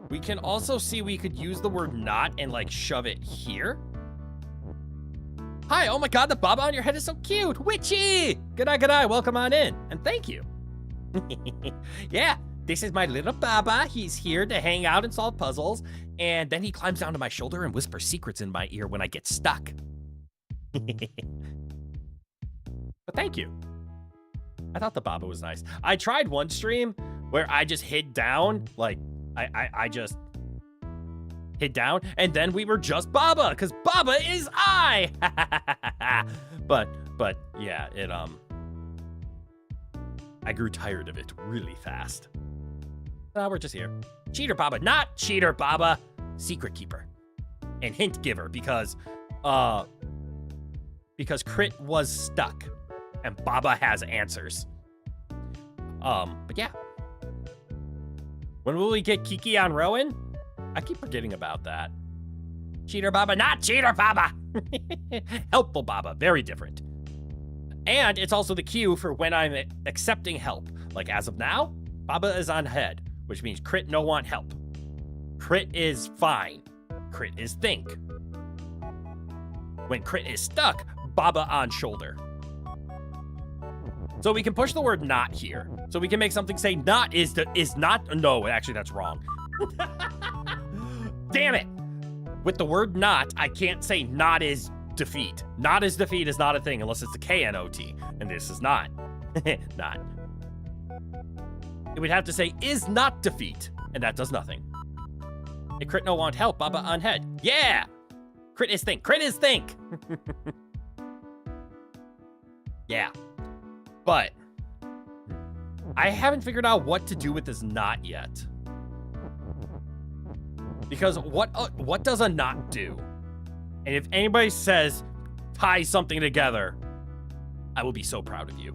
We can also see we could use the word not and like shove it here. Hi, oh my god, the Baba on your head is so cute. Witchy! Good-eye, welcome on in. And thank you. Yeah, this is my little Baba. He's here to hang out and solve puzzles. And then he climbs down to my shoulder and whispers secrets in my ear when I get stuck. But thank you. I thought the Baba was nice. I tried one stream where I just hid down, like, I just hid down, and then we were just Baba, because Baba is I! But, yeah, I grew tired of it really fast. We're just here. Cheater Baba, not Cheater Baba, Secret Keeper. And Hint Giver, because Crit was stuck, and Baba has answers. But yeah. When will we get Kiki on Rowan? I keep forgetting about that. Cheater Baba, not Cheater Baba! Helpful Baba, very different. And it's also the cue for when I'm accepting help. Like as of now, Baba is on head, which means Crit no want help. Crit is fine. Crit is think. When Crit is stuck, Baba on shoulder. So we can push the word not here. So we can make something say not is not. No, actually that's wrong. Damn it. With the word not, I can't say not is defeat. Not is defeat is not a thing unless it's a K-N-O-T. And this is not. Not. It would have to say is not defeat. And that does nothing. A Crit no want help, Baba on head. Yeah! Crit is think. Crit is think. Yeah. But I haven't figured out what to do with this not yet. Because what does a not do? And if anybody says tie something together, I will be so proud of you.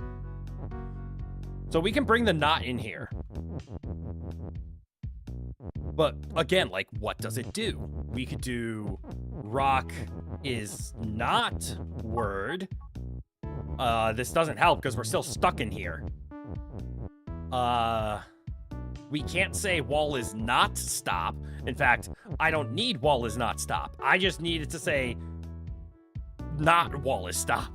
So we can bring the not in here. But again, like, what does it do? We could do rock is not word. This doesn't help because we're still stuck in here. We can't say wall is not stop. In fact, I don't need wall is not stop. I just need it to say not wall is stop.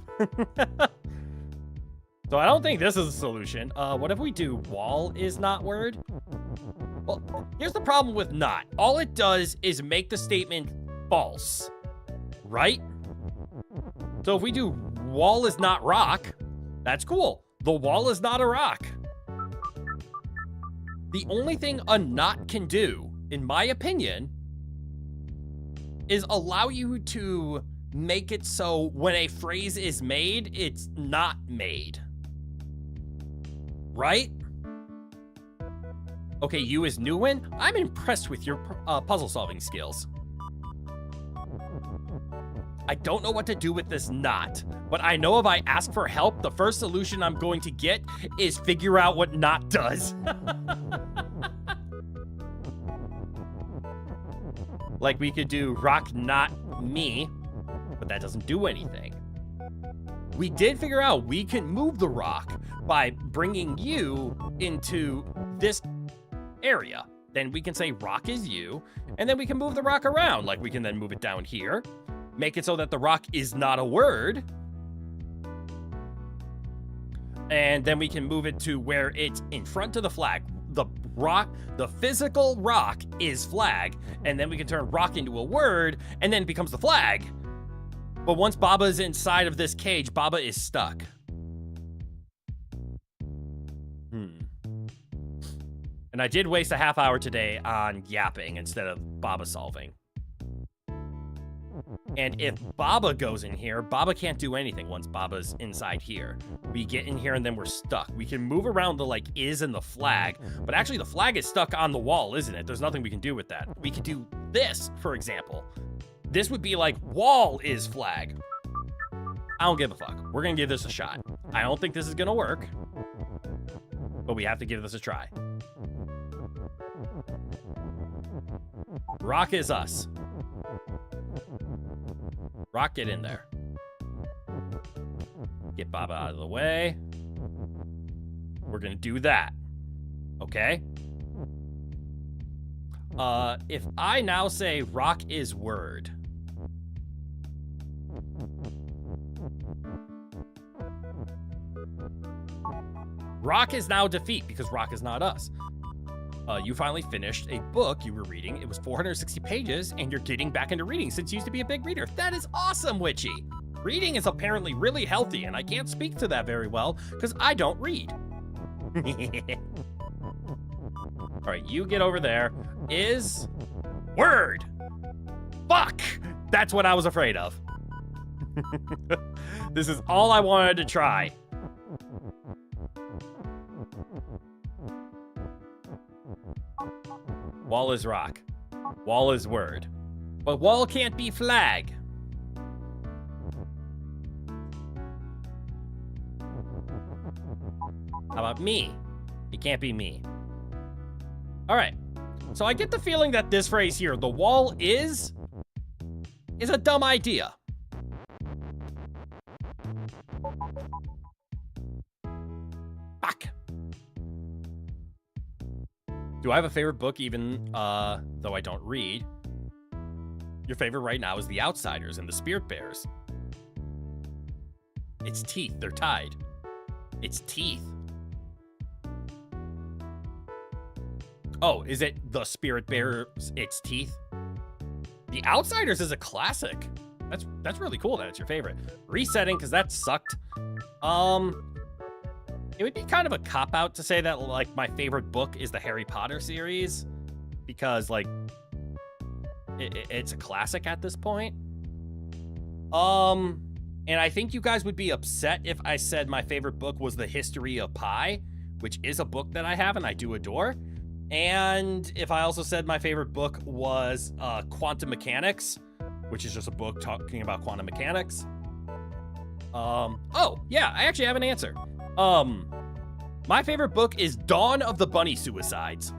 So I don't think this is a solution. What if we do wall is not word? Well, here's the problem with not. All it does is make the statement false, right? So if we do wall is not rock, that's cool. The wall is not a rock. The only thing a not can do, in my opinion, is allow you to make it so when a phrase is made, it's not made. Right? Okay, you as Newin, I'm impressed with your puzzle solving skills. I don't know what to do with this not, but I know if I ask for help, the first solution I'm going to get is figure out what not does. Like we could do rock not me, but that doesn't do anything. We did figure out we can move the rock by bringing you into this area. Then we can say rock is you, and then we can move the rock around. Like we can then move it down here, make it so that the rock is not a word. And then we can move it to where it's in front of the flag. The rock, the physical rock is flag, and then we can turn rock into a word, and then it becomes the flag. But once Baba's inside of this cage, Baba is stuck. And I did waste a half hour today on yapping instead of Baba solving. And if Baba goes in here, Baba can't do anything once Baba's inside here. We get in here and then we're stuck. We can move around the like is and the flag, but actually the flag is stuck on the wall, isn't it? There's nothing we can do with that. We could do this, for example. This would be like wall is flag. I don't give a fuck. We're gonna give this a shot. I don't think this is gonna work, but we have to give this a try. Rock is us. Rock, get in there. Get Baba out of the way. We're gonna do that. Okay? If I now say rock is word. Rock is now defeat because rock is not us. You finally finished a book you were reading. It was 460 pages, and you're getting back into reading since you used to be a big reader. That is awesome, Witchy. Reading is apparently really healthy, and I can't speak to that very well because I don't read. All right, you get over there. Is word. Fuck! That's what I was afraid of. This is all I wanted to try. Wall is rock. Wall is word. But wall can't be flag. How about me? It can't be me. All right. So I get the feeling that this phrase here, the wall is a dumb idea. Fuck. Do I have a favorite book even though I don't read? Your favorite right now is The Outsiders and The Spirit Bears. It's teeth. They're tied. It's teeth. Oh, is it The Spirit Bears? It's teeth. The Outsiders is a classic. That's really cool that it's your favorite. Resetting, because that sucked. It would be kind of a cop-out to say that, like, my favorite book is the Harry Potter series, because, like, it's a classic at this point. And I think you guys would be upset if I said my favorite book was The History of Pi, which is a book that I have and I do adore. And if I also said my favorite book was Quantum Mechanics, which is just a book talking about quantum mechanics. Oh, yeah, I actually have an answer. My favorite book is Dawn of the Bunny Suicides.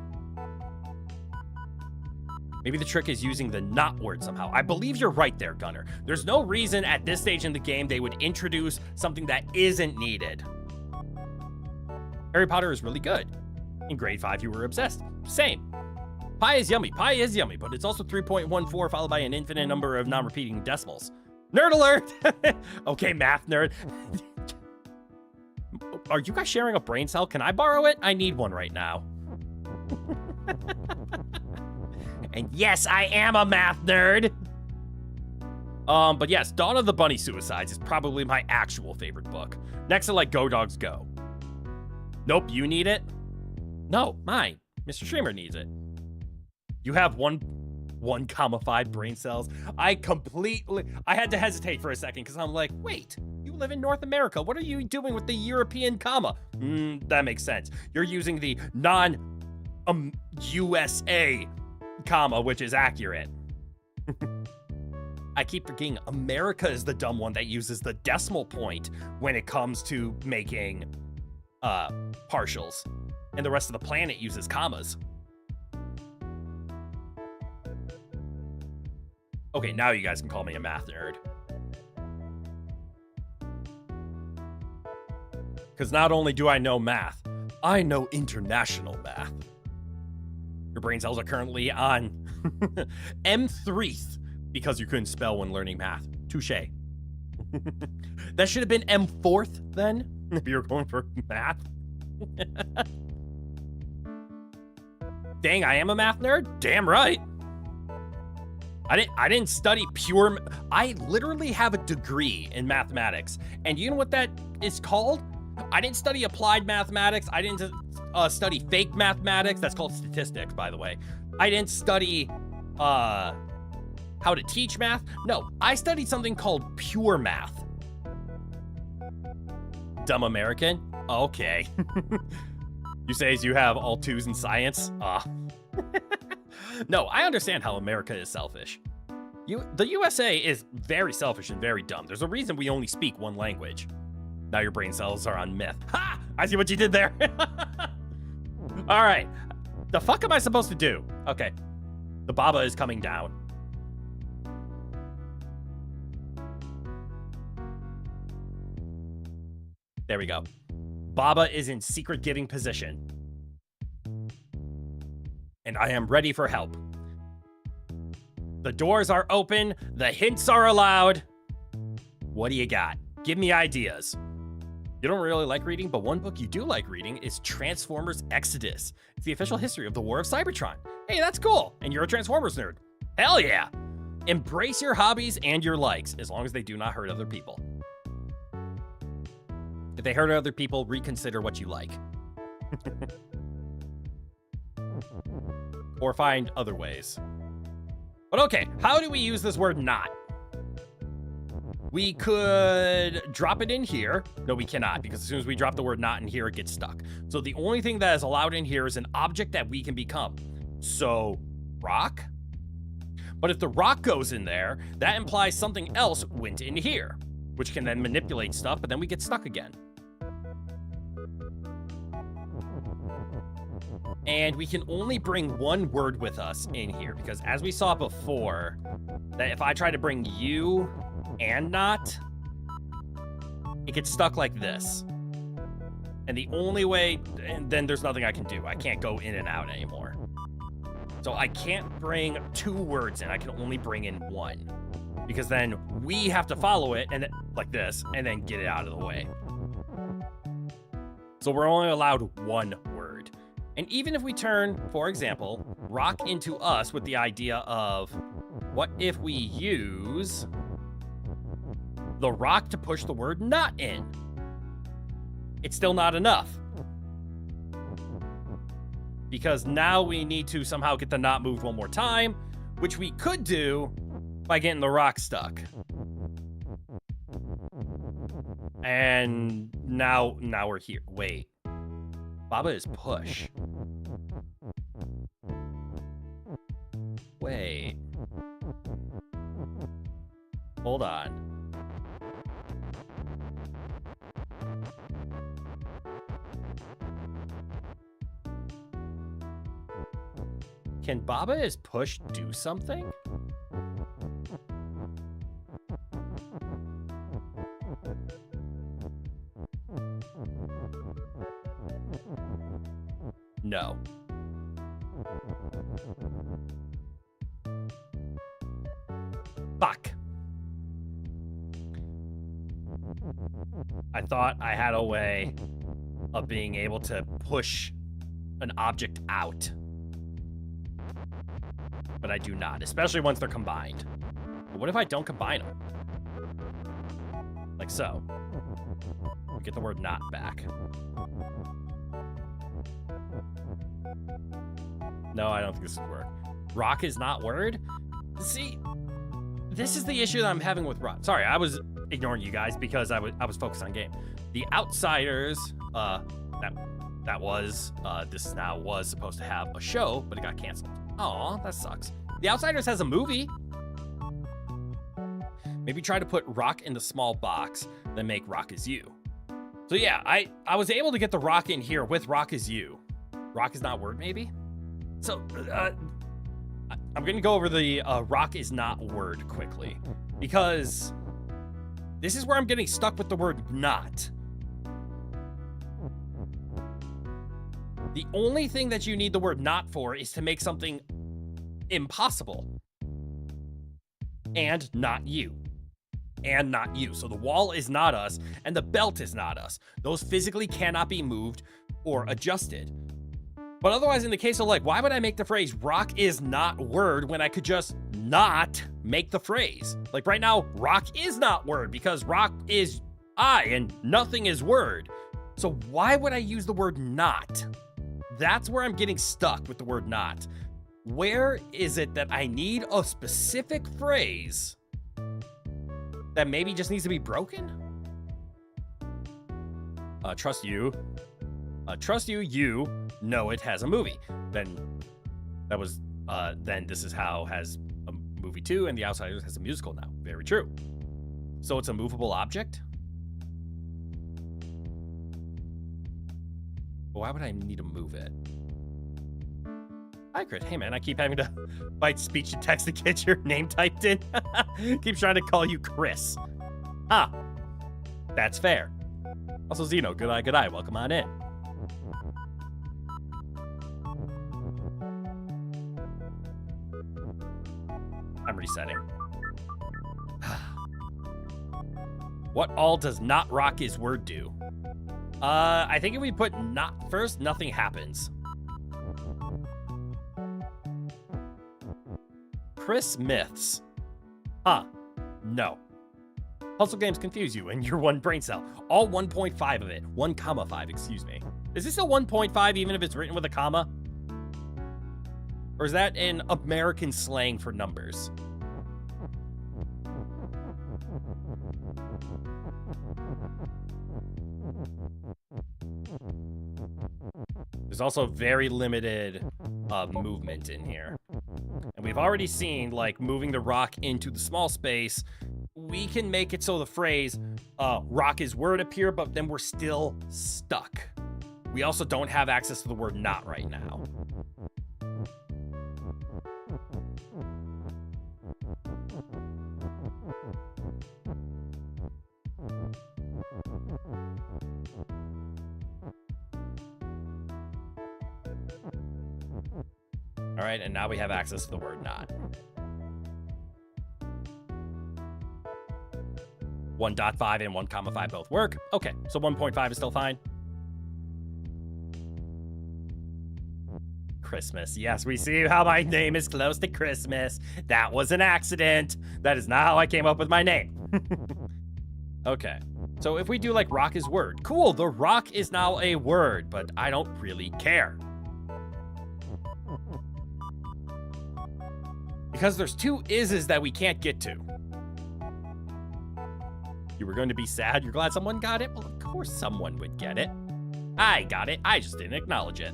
Maybe the trick is using the not word somehow. I believe you're right there, Gunner. There's no reason at this stage in the game they would introduce something that isn't needed. Harry Potter is really good. In grade 5, you were obsessed. Same. Pi is yummy, but it's also 3.14 followed by an infinite number of non-repeating decimals. Nerd alert! Okay, math nerd. Are you guys sharing a brain cell? Can I borrow it? I need one right now. And yes, I am a math nerd. But yes, Dawn of the Bunny Suicides is probably my actual favorite book. Next to like Go Dogs Go. Nope, you need it? No, mine. Mr. Streamer needs it. You have 1,5 brain cells. I had to hesitate for a second because I'm like, wait, you live in North America. What are you doing with the European comma? That makes sense. You're using the non-USA comma, which is accurate. I keep forgetting America is the dumb one that uses the decimal point when it comes to making partials. And the rest of the planet uses commas. Okay, now you guys can call me a math nerd. Because not only do I know math, I know international math. Your brain cells are currently on M3th because you couldn't spell when learning math. Touche. That should have been M4th then, if you were going for math. Dang, I am a math nerd? Damn right. I didn't study pure. I literally have a degree in mathematics. And you know what that is called? I didn't study applied mathematics. I didn't study fake mathematics. That's called statistics, by the way. I didn't study how to teach math. No, I studied something called pure math. Dumb American? Okay. You say you have all 2s in science? No, I understand how America is selfish. The USA is very selfish and very dumb. There's a reason we only speak one language. Now your brain cells are on Myth. Ha! I see what you did there. All right. The fuck am I supposed to do? Okay. The Baba is coming down. There we go. Baba is in secret giving position. And I am ready for help. The doors are open. The hints are allowed. What do you got? Give me ideas. You don't really like reading, but one book you do like reading is Transformers Exodus. It's the official history of the War of Cybertron. Hey, that's cool. And you're a Transformers nerd. Hell yeah. Embrace your hobbies and your likes, as long as they do not hurt other people. If they hurt other people, reconsider what you like. Or find other ways. But okay, how do we use this word not? We could drop it in here. No, we cannot, because as soon as we drop the word not in here, it gets stuck. So the only thing that is allowed in here is an object that we can become. So, rock? But if the rock goes in there, that implies something else went in here, which can then manipulate stuff, but then we get stuck again. And we can only bring one word with us in here, because as we saw before, that if I try to bring you and not, it gets stuck like this. And the only way, and then there's nothing I can do. I can't go in and out anymore. So I can't bring 2 words in. I can only bring in 1. Because then we have to follow it, and like this, and then get it out of the way. So we're only allowed 1 word. And even if we turn, for example, rock into us with the idea of, what if we use the rock to push the word not in? It's still not enough. Because now we need to somehow get the not moved one more time, which we could do by getting the rock stuck. And now we're here. Wait. Baba is push. Wait. Hold on. Can Baba is push do something? No. Fuck. I thought I had a way of being able to push an object out. But I do not, especially once they're combined. But what if I don't combine them? Like so. We get the word not back. No, I don't think this would work. Rock is not word? See, this is the issue that I'm having with rock. Sorry, I was ignoring you guys because I was focused on game. The Outsiders, this now was supposed to have a show, but it got canceled. Aw, that sucks. The Outsiders has a movie. Maybe try to put rock in the small box, then make rock is you. So yeah, I was able to get the rock in here with rock is you. Rock is not word, maybe? So, I'm gonna go over the rock is not word quickly, because this is where I'm getting stuck with the word not. The only thing that you need the word not for is to make something impossible. And not you. And not you. So the wall is not us, and the belt is not us. Those physically cannot be moved or adjusted. But otherwise, in the case of like, why would I make the phrase rock is not word when I could just not make the phrase? Like right now, rock is not word because rock is I and nothing is word. So why would I use the word not? That's where I'm getting stuck with the word not. Where is it that I need a specific phrase that maybe just needs to be broken? Trust you. Trust you, you know it has a movie. Then this is how has a movie too, and The Outsiders has a musical now. Very true. So it's a movable object? But why would I need to move it? Hi, Chris. Hey, man, I keep having to fight speech to text to get your name typed in. Keep trying to call you Chris. Ah, that's fair. Also, Zeno, good eye, welcome on in. I'm resetting. What all does not rock is word do? I think if we put not first, nothing happens. Chris Myths. Huh. No. Puzzle games confuse you and you're one brain cell. All 1.5 of it. 1,5, excuse me. Is this a 1.5 even if it's written with a comma? Or is that an American slang for numbers? There's also very limited movement in here. And we've already seen, like, moving the rock into the small space, we can make it so the phrase, rock is word appear, but then we're still stuck. We also don't have access to the word not right now. All right, and now we have access to the word not. 1.5 and 1,5 both work. Okay, so 1.5 is still fine. Christmas. Yes, we see how my name is close to Christmas. That was an accident. That is not how I came up with my name. Okay, so if we do like rock is word, cool, the rock is now a word, but I don't really care. Because there's two is's that we can't get to. You were going to be sad? You're glad someone got it? Well, of course someone would get it. I got it. I just didn't acknowledge it.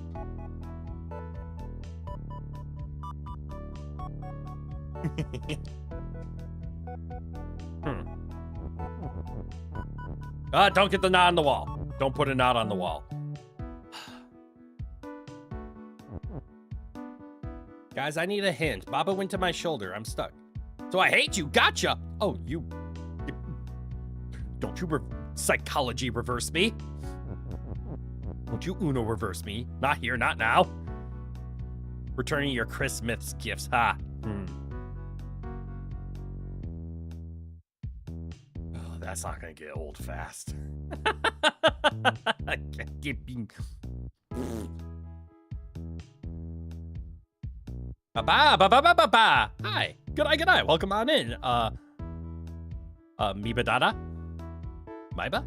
Don't get the knot on the wall. Don't put a knot on the wall. Guys, I need a hint. Baba went to my shoulder. I'm stuck. So I hate you. Gotcha. Oh, you... Don't you psychology reverse me. Don't you Uno reverse me. Not here, not now. Returning your Chris Smith's gifts. Ha. Oh, that's not gonna get old fast. I can't keep being... Ba-ba-ba-ba-ba-ba-ba. Hi. Good eye. Welcome on in. Miba Dada? Miba?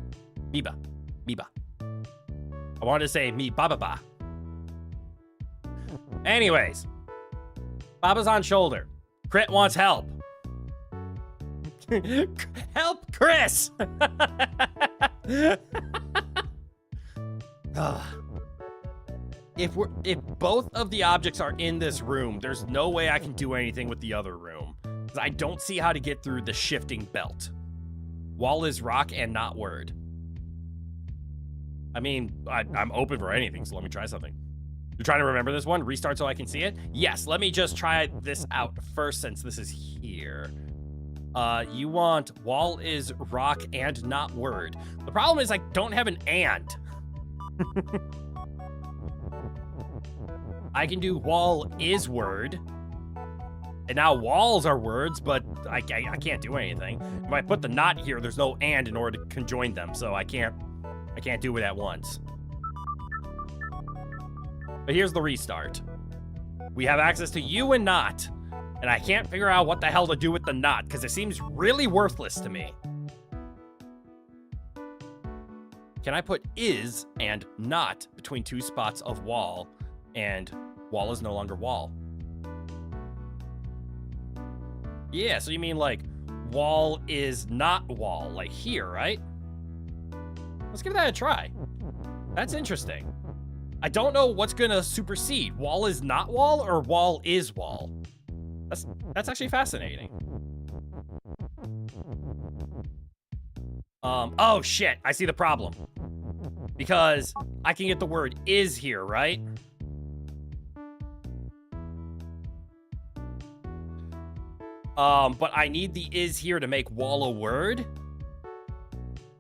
Miba. I wanted to say me ba-ba-ba. Anyways. Baba's on shoulder. Crit wants help. Help Chris! If both of the objects are in this room, there's no way I can do anything with the other room. Because I don't see how to get through the shifting belt. Wall is rock and not word. I mean, I'm open for anything, so let me try something. You're trying to remember this one? Restart so I can see it? Yes, let me just try this out first since this is here. You want wall is rock and not word. The problem is I don't have an and. I can do wall is word. And now walls are words, but I can't do anything. If I put the not here, there's no and in order to conjoin them, so I can't do it at once. But here's the restart. We have access to you and not, and I can't figure out what the hell to do with the not, because it seems really worthless to me. Can I put is and not between two spots of wall, and wall is no longer wall? Yeah, so you mean like wall is not wall, like here, right? Let's give that a try. That's interesting. I don't know what's gonna supersede. Wall is not wall or wall is wall. That's actually fascinating. Oh shit, I see the problem. Because I can get the word is here, right? But I need the is here to make wall a word.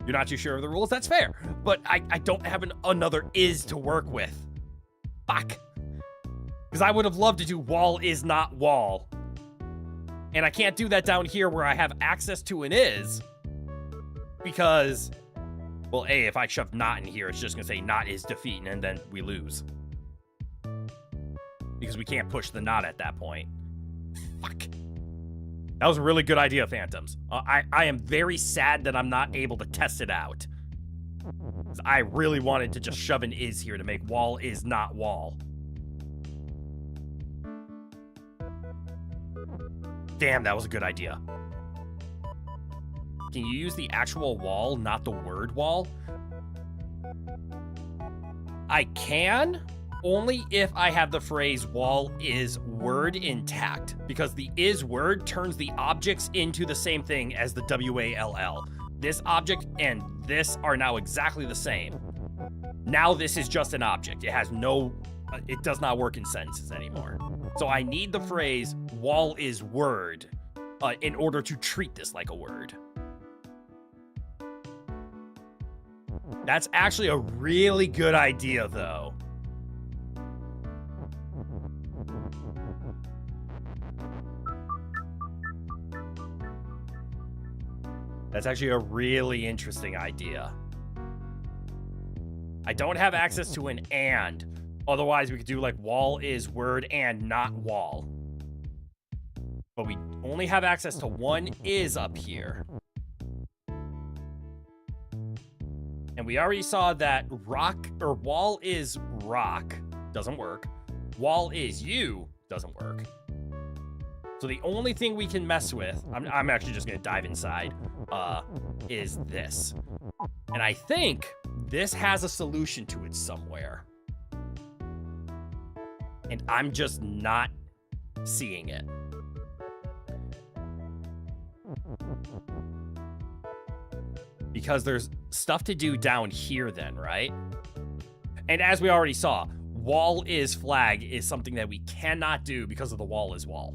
You're not too sure of the rules? That's fair. But I don't have another is to work with. Fuck. Because I would have loved to do wall is not wall. And I can't do that down here where I have access to an is. Because, well, A, if I shove not in here, it's just going to say not is defeat, and then we lose. Because we can't push the not at that point. Fuck. That was a really good idea, Phantoms. I am very sad that I'm not able to test it out. I really wanted to just shove an is here to make wall is not wall. Damn, that was a good idea. Can you use the actual wall, not the word wall? I can, only if I have the phrase wall is word intact, because the is word turns the objects into the same thing as the WALL. This object and this are now exactly the same. Now this is just an object. It has no, it does not work in sentences anymore. So I need the phrase wall is word in order to treat this like a word. That's actually a really good idea, though. That's actually a really interesting idea. I don't have access to an and. Otherwise, we could do like wall is word and not wall. But we only have access to one is up here. And we already saw that rock or wall is rock doesn't work. Wall is you doesn't work. So the only thing we can mess with, I'm actually just gonna dive inside, is this. And I think this has a solution to it somewhere. And I'm just not seeing it. Because there's stuff to do down here then, right? And as we already saw, wall is flag is something that we cannot do because of the wall is wall.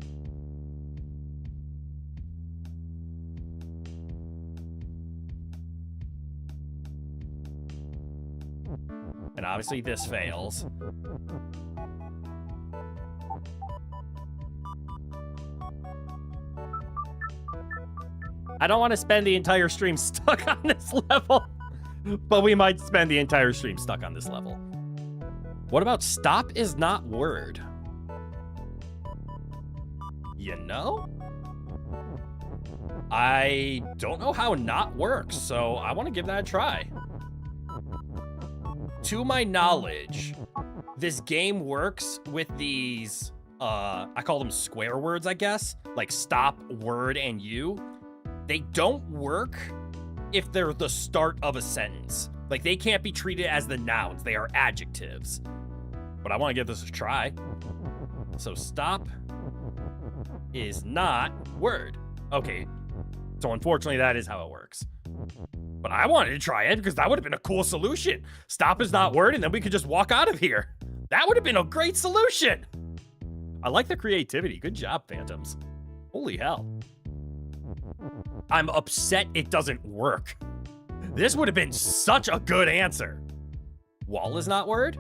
And obviously this fails. I don't want to spend the entire stream stuck on this level, but we might spend the entire stream stuck on this level. What about stop is not word? You know? I don't know how not works, so I want to give that a try. To my knowledge, this game works with these, I call them square words, I guess, like stop, word, and you. They don't work if they're the start of a sentence. Like, they can't be treated as the nouns. They are adjectives. But I want to give this a try. So stop is not word. Okay. So unfortunately, that is how it works. But I wanted to try it because that would have been a cool solution. Stop is not word, and then we could just walk out of here. That would have been a great solution. I like the creativity. Good job, Phantoms. Holy hell. I'm upset it doesn't work. This would have been such a good answer. Wall is not word?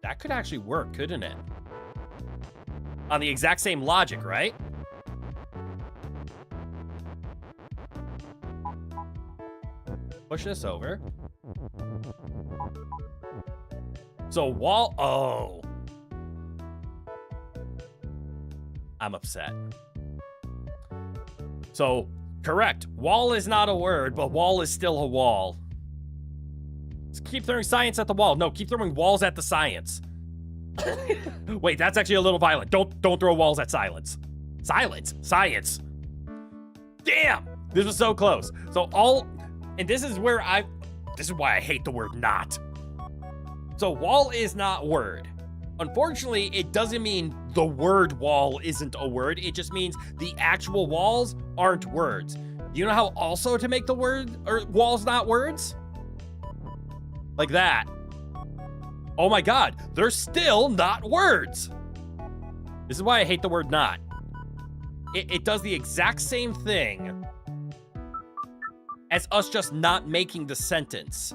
That could actually work, couldn't it? On the exact same logic, right? Push this over. So wall, oh. I'm upset. So, correct. Wall is not a word, but wall is still a wall. Just keep throwing science at the wall. No, keep throwing walls at the science. Wait, that's actually a little violent. Don't throw walls at silence. Silence? Science. Damn! This was so close. So and this is where this is why I hate the word not. So wall is not word. Unfortunately, it doesn't mean the word wall isn't a word. It just means the actual walls aren't words. You know how also to make the word or walls not words? Like that. Oh my God, they're still not words. This is why I hate the word not. It does the exact same thing as us just not making the sentence.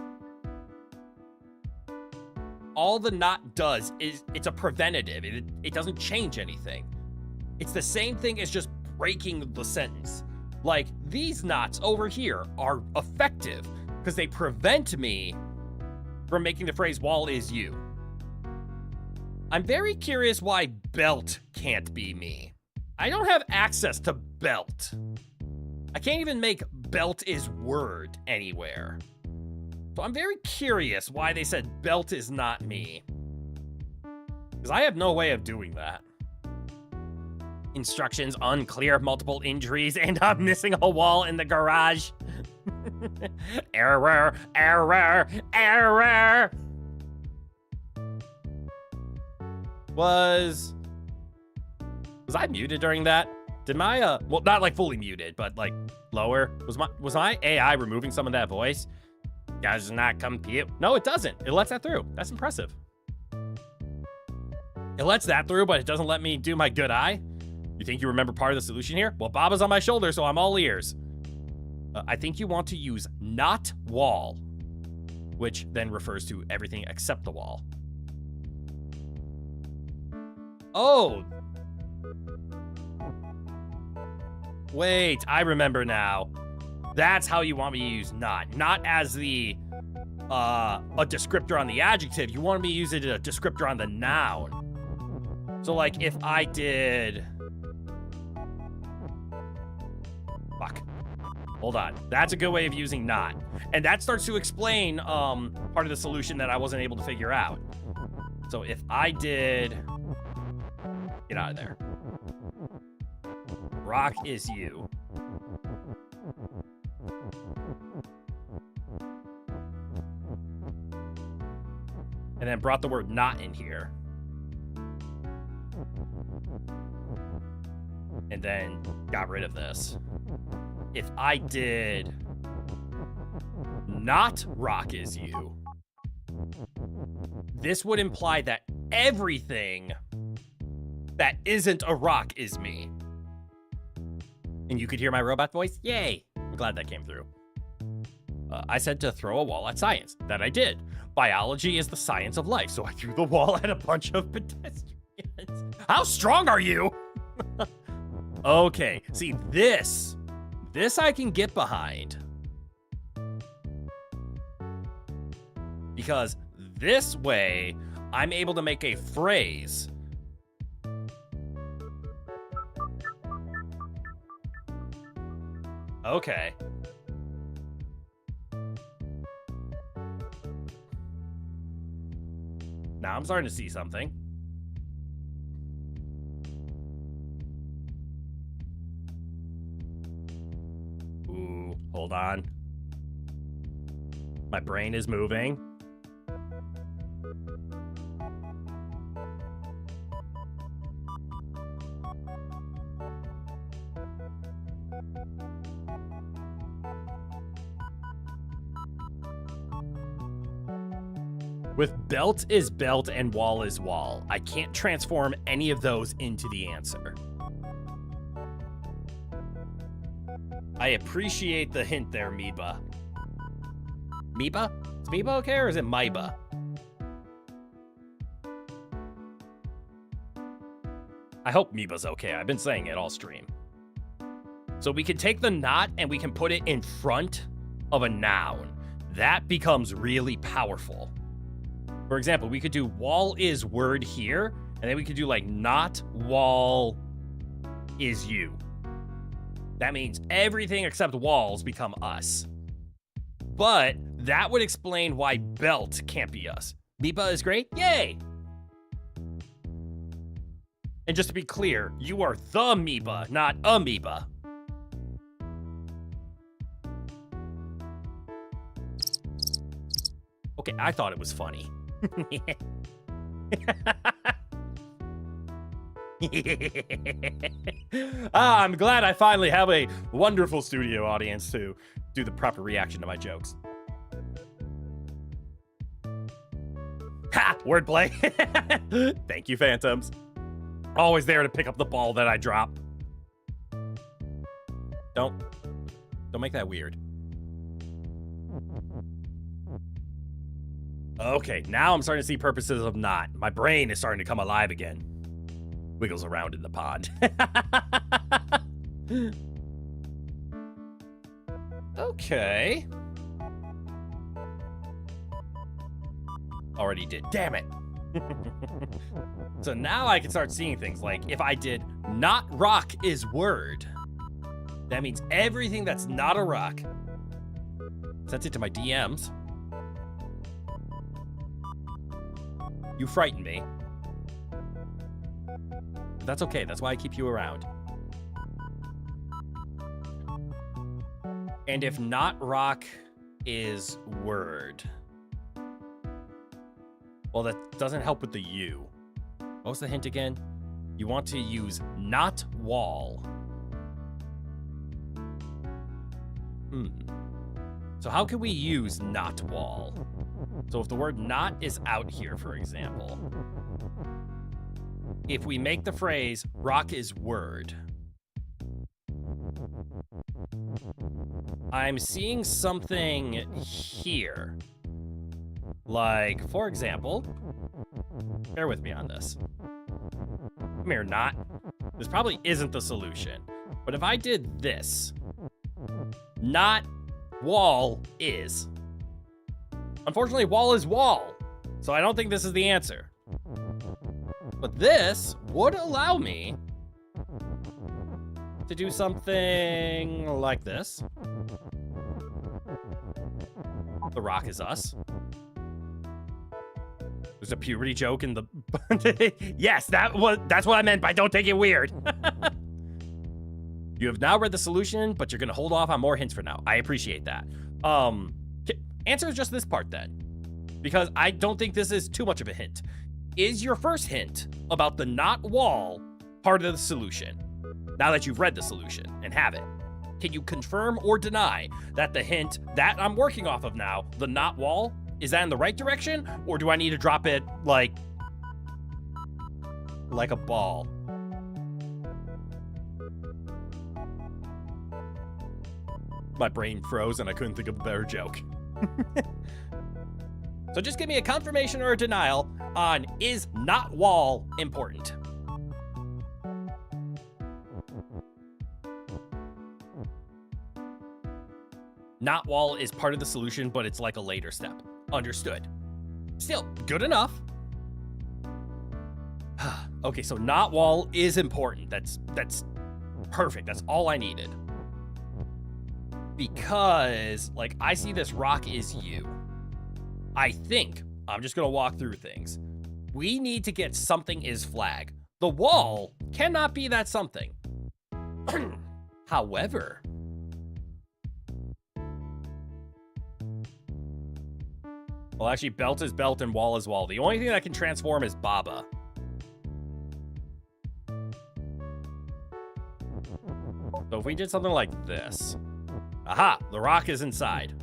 All the not does is it's a preventative. It doesn't change anything. It's the same thing as just breaking the sentence. Like, these nots over here are effective because they prevent me from making the phrase wall is you. I'm very curious why belt can't be me. I don't have access to belt. I can't even make belt is word anywhere. So I'm very curious why they said belt is not me. Because I have no way of doing that. Instructions unclear, multiple injuries, and I'm missing a wall in the garage. Error, error, error. Was I muted during that? Did my, well, not like fully muted, but like lower. Was my AI removing some of that voice? Does not compute. No, it doesn't. It lets that through. That's impressive. It lets that through, but it doesn't let me do my good eye. You think you remember part of the solution here? Well, Baba's on my shoulder, so I'm all ears. I think you want to use not wall, which then refers to everything except the wall. Oh. Wait, I remember now. That's how you want me to use not. Not as the, a descriptor on the adjective. You want me to use it as a descriptor on the noun. So, like, if I did... Fuck. Hold on. That's a good way of using not. And that starts to explain part of the solution that I wasn't able to figure out. So if I did... Get out of there. Rock is you. And then brought the word not in here. And then got rid of this. If I did not rock is you, this would imply that everything that isn't a rock is me. And you could hear my robot voice? Yay! I'm glad that came through. I said to throw a wall at science. That I did. Biology is the science of life, so I threw the wall at a bunch of pedestrians. How strong are you? Okay, see, this I can get behind. Because this way, I'm able to make a phrase. Okay. Now I'm starting to see something. Ooh, hold on. My brain is moving. With belt is belt and wall is wall. I can't transform any of those into the answer. I appreciate the hint there, Meba. Meba? Is Meba okay or is it Miba? I hope Meba's okay. I've been saying it all stream. So we can take the not and we can put it in front of a noun. That becomes really powerful. For example, we could do wall is word here, and then we could do like not wall is you. That means everything except walls become us. But that would explain why belt can't be us. Meba is great? Yay! And just to be clear, you are the Meba, not amoeba. Okay, I thought it was funny. I'm glad I finally have a wonderful studio audience to do the proper reaction to my jokes. Ha! Wordplay. Thank you, Phantoms. Always there to pick up the ball that I drop. Don't make that weird. Okay, now I'm starting to see purposes of not. My brain is starting to come alive again. Wiggles around in the pond. Okay. Already did. Damn it. So now I can start seeing things like if I did not rock is word. That means everything that's not a rock. Sent it to my DMs. You frighten me. But that's okay. That's why I keep you around. And if not rock is word. Well, that doesn't help with the you. What was the hint again? You want to use not wall. So how can we use not wall? So if the word not is out here, for example, if we make the phrase rock is word, I'm seeing something here. Like, for example, bear with me on this. Come here, not. This probably isn't the solution. But if I did this, not wall is. Unfortunately, wall is wall. So I don't think this is the answer. But this would allow me to do something like this. The rock is us. There's a puberty joke in the... Yes, that's what I meant by don't take it weird. You have now read the solution, but you're going to hold off on more hints for now. I appreciate that. Answer just this part then, because I don't think this is too much of a hint. Is your first hint about the not wall part of the solution? Now that you've read the solution and have it, can you confirm or deny that the hint that I'm working off of now, the not wall, is that in the right direction, or do I need to drop it like a ball? My brain froze and I couldn't think of a better joke. So just give me a confirmation or a denial on, is not wall important? Not wall is part of the solution, but it's like a later step. Understood. Still, good enough. Okay, so not wall is important. That's perfect. That's all I needed. Because, like, I see this rock is you. I think, I'm just gonna walk through things. We need to get something is flag. The wall cannot be that something. However, well, actually, belt is belt and wall is wall. The only thing that can transform is Baba. So if we did something like this. Aha, the rock is inside.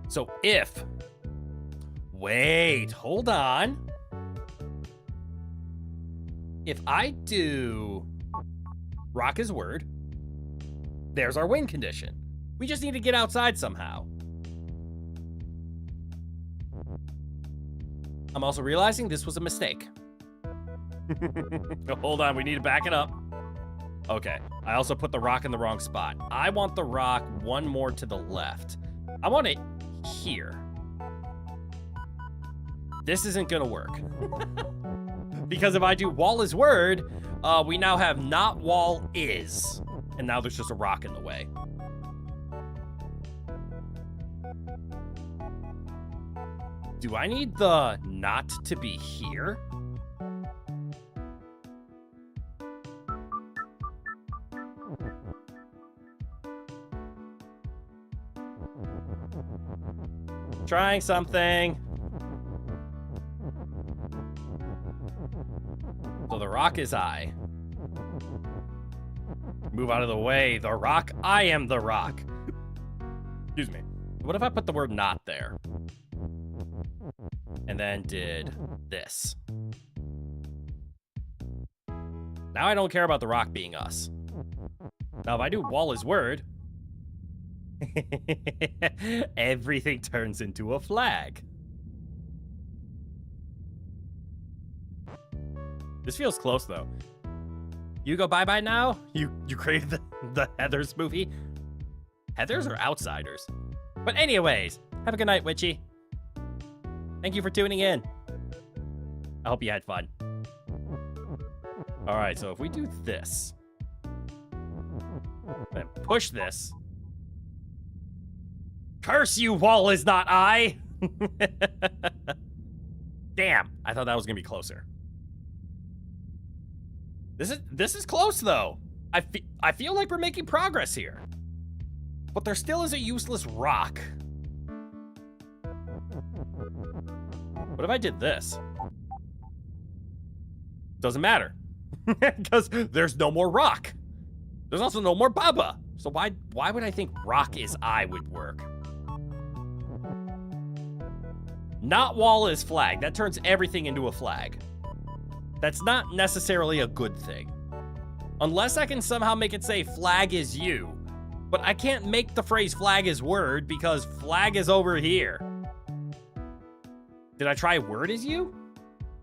So if, wait, hold on. If I do rock is word, there's our win condition. We just need to get outside somehow. I'm also realizing this was a mistake. Hold on, we need to back it up. Okay, I also put the rock in the wrong spot. I want the rock one more to the left. I want it here. This isn't gonna work. Because if I do wall is word, we now have not wall is. And now there's just a rock in the way. Do I need the not to be here? Trying something. So the rock is I. Move out of the way. The rock. I am the rock. Excuse me. What if I put the word not there? And then did this. Now I don't care about the rock being us. Now if I do wall is word, everything turns into a flag. This feels close though. You go bye-bye now? You created the Heathers movie? Heathers are outsiders. But anyways, have a good night, Witchy. Thank you for tuning in. I hope you had fun. All right, so if we do this, and push this. Curse you, wall is not I. Damn, I thought that was gonna be closer. This is close though. I feel like we're making progress here. But there still is a useless rock. What if I did this? Doesn't matter. Because there's no more rock. There's also no more Baba. So why would I think rock is I would work? Not wall is flag. That turns everything into a flag. That's not necessarily a good thing. Unless I can somehow make it say flag is you. But I can't make the phrase flag is word because flag is over here. Did I try word is you?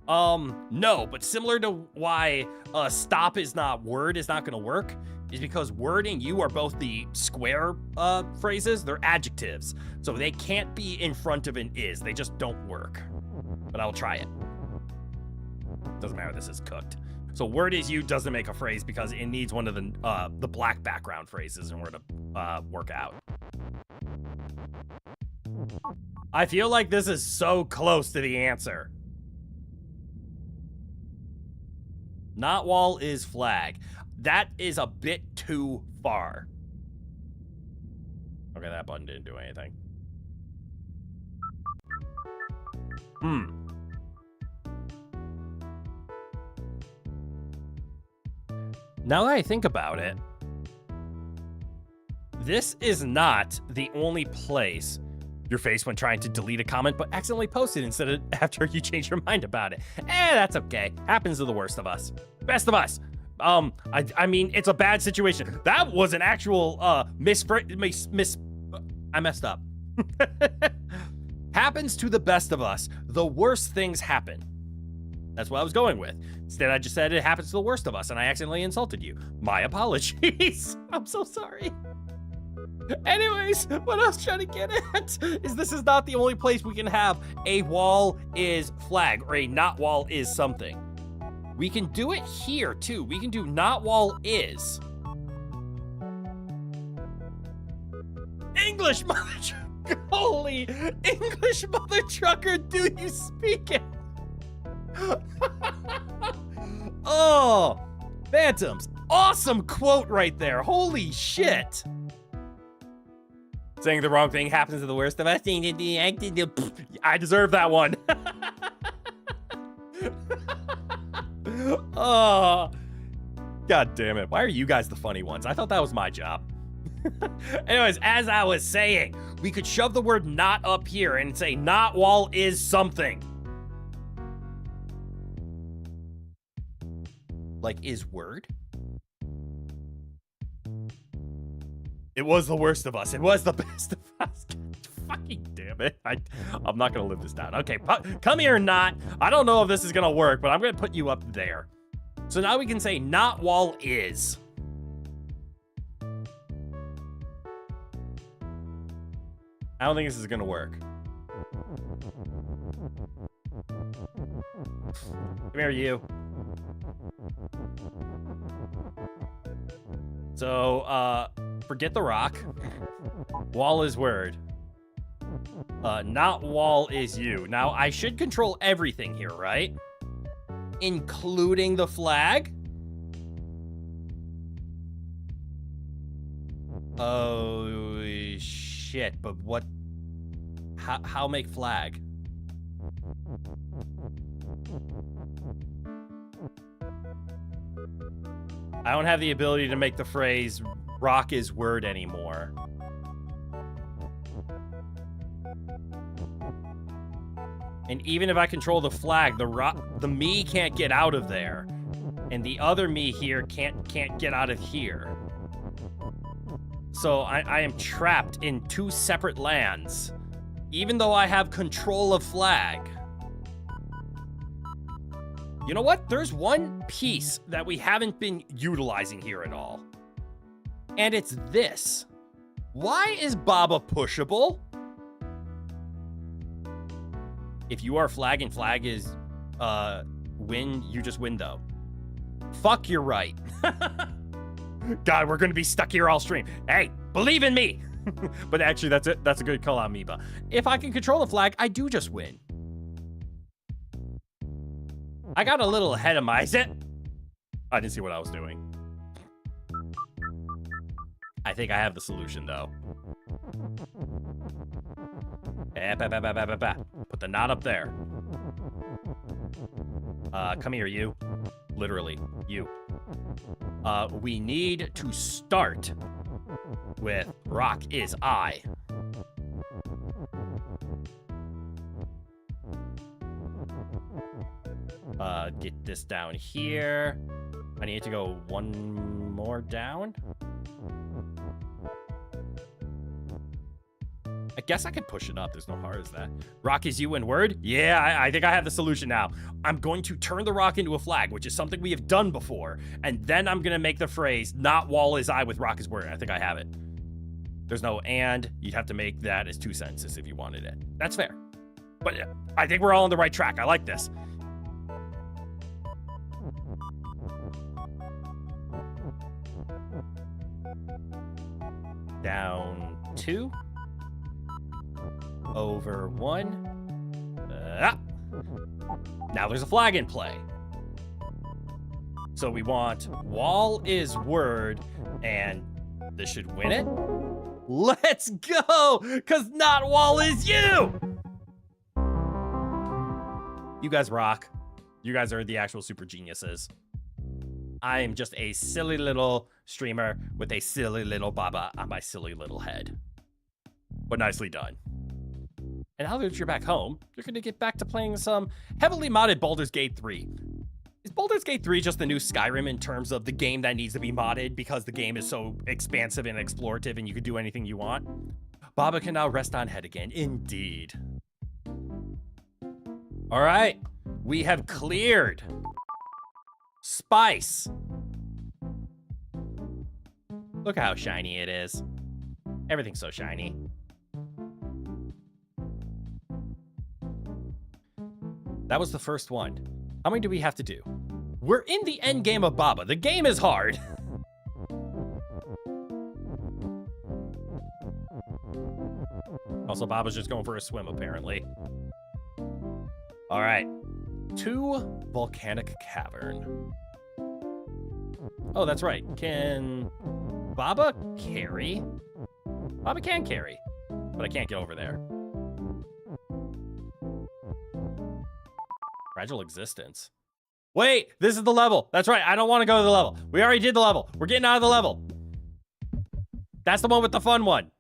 No, but similar to why stop is not word is not gonna work is because word and you are both the square phrases. They're adjectives. So they can't be in front of an is. They just don't work. But I'll try it. Doesn't matter, this is cooked. So word is you doesn't make a phrase because it needs one of the black background phrases in order to work out. I feel like this is so close to the answer. Not wall is flag. That is a bit too far. Okay, that button didn't do anything. Now that I think about it, this is not the only place your face when trying to delete a comment, but accidentally post it instead of after you change your mind about it. That's okay. Happens to the worst of us. Best of us. I mean, it's a bad situation. That was an actual, I messed up. Happens to the best of us. The worst things happen. That's what I was going with. Instead, I just said it happens to the worst of us, and I accidentally insulted you. My apologies. I'm so sorry. Anyways, what I was trying to get at is this is not the only place we can have a wall is flag or a not wall is something. We can do it here too. We can do not wall is. English mother trucker. Holy English mother trucker, do you speak it? Oh, Phantoms. Awesome quote right there. Holy shit. Saying the wrong thing happens to the worst of us. I deserve that one. Oh, God damn it. Why are you guys the funny ones? I thought that was my job. Anyways, as I was saying, we could shove the word not up here and say not wall is something. Like is word? It was the worst of us. It was the best of us. Fucking damn it. I'm not going to live this down. Okay, come here, not. I don't know if this is going to work, but I'm going to put you up there. So now we can say not wall is. I don't think this is going to work. Come here, you. So, forget the rock. Wall is word. Not wall is you. Now, I should control everything here, right? Including the flag? Oh, shit. But what? How make flag? I don't have the ability to make the phrase rock is word anymore. And even if I control the flag, the me can't get out of there. And the other me here can't get out of here. So I am trapped in two separate lands, even though I have control of flag. You know what? There's one piece that we haven't been utilizing here at all. And it's this. Why is Baba pushable? If you are flag and flag is win, you just win though. Fuck, you're right. God, we're gonna be stuck here all stream. Hey, believe in me. But actually, that's it. That's a good call, Amoeba. If I can control the flag, I do just win. I got a little ahead of myself. I didn't see what I was doing. I think I have the solution, though. Put the knot up there. Come here, you. Literally, you. We need to start with rock is I. Get this down here. I need to go one more down. I guess I could push it up. There's no hard as that. Rock is you in word? Yeah, I think I have the solution now. I'm going to turn the rock into a flag, which is something we have done before. And then I'm going to make the phrase, not wall is I with rock is word. I think I have it. There's no and. You'd have to make that as two sentences if you wanted it. That's fair. But I think we're all on the right track. I like this. Down 2. Over 1. Now there's a flag in play. So we want wall is word, and this should win it. Let's go, because not wall is you. You guys rock. You guys are the actual super geniuses. I am just a silly little streamer with a silly little baba on my silly little head. But nicely done. And now that you're back home, you're going to get back to playing some heavily modded Baldur's Gate 3. Is Baldur's Gate 3 just the new Skyrim in terms of the game that needs to be modded because the game is so expansive and explorative and you can do anything you want? Baba can now rest on head again. Indeed. All right. We have cleared Spice. Look how shiny it is. Everything's so shiny. That was the first one. How many do we have to do? We're in the end game of Baba. The game is hard. Also, Baba's just going for a swim, apparently. All right. 2 volcanic cavern. Oh, that's right. Can Baba carry? Baba can carry, but I can't get over there. Fragile existence. Wait, this is the level. That's right. I don't want to go to the level. We already did the level. We're getting out of the level. That's the one with the fun one.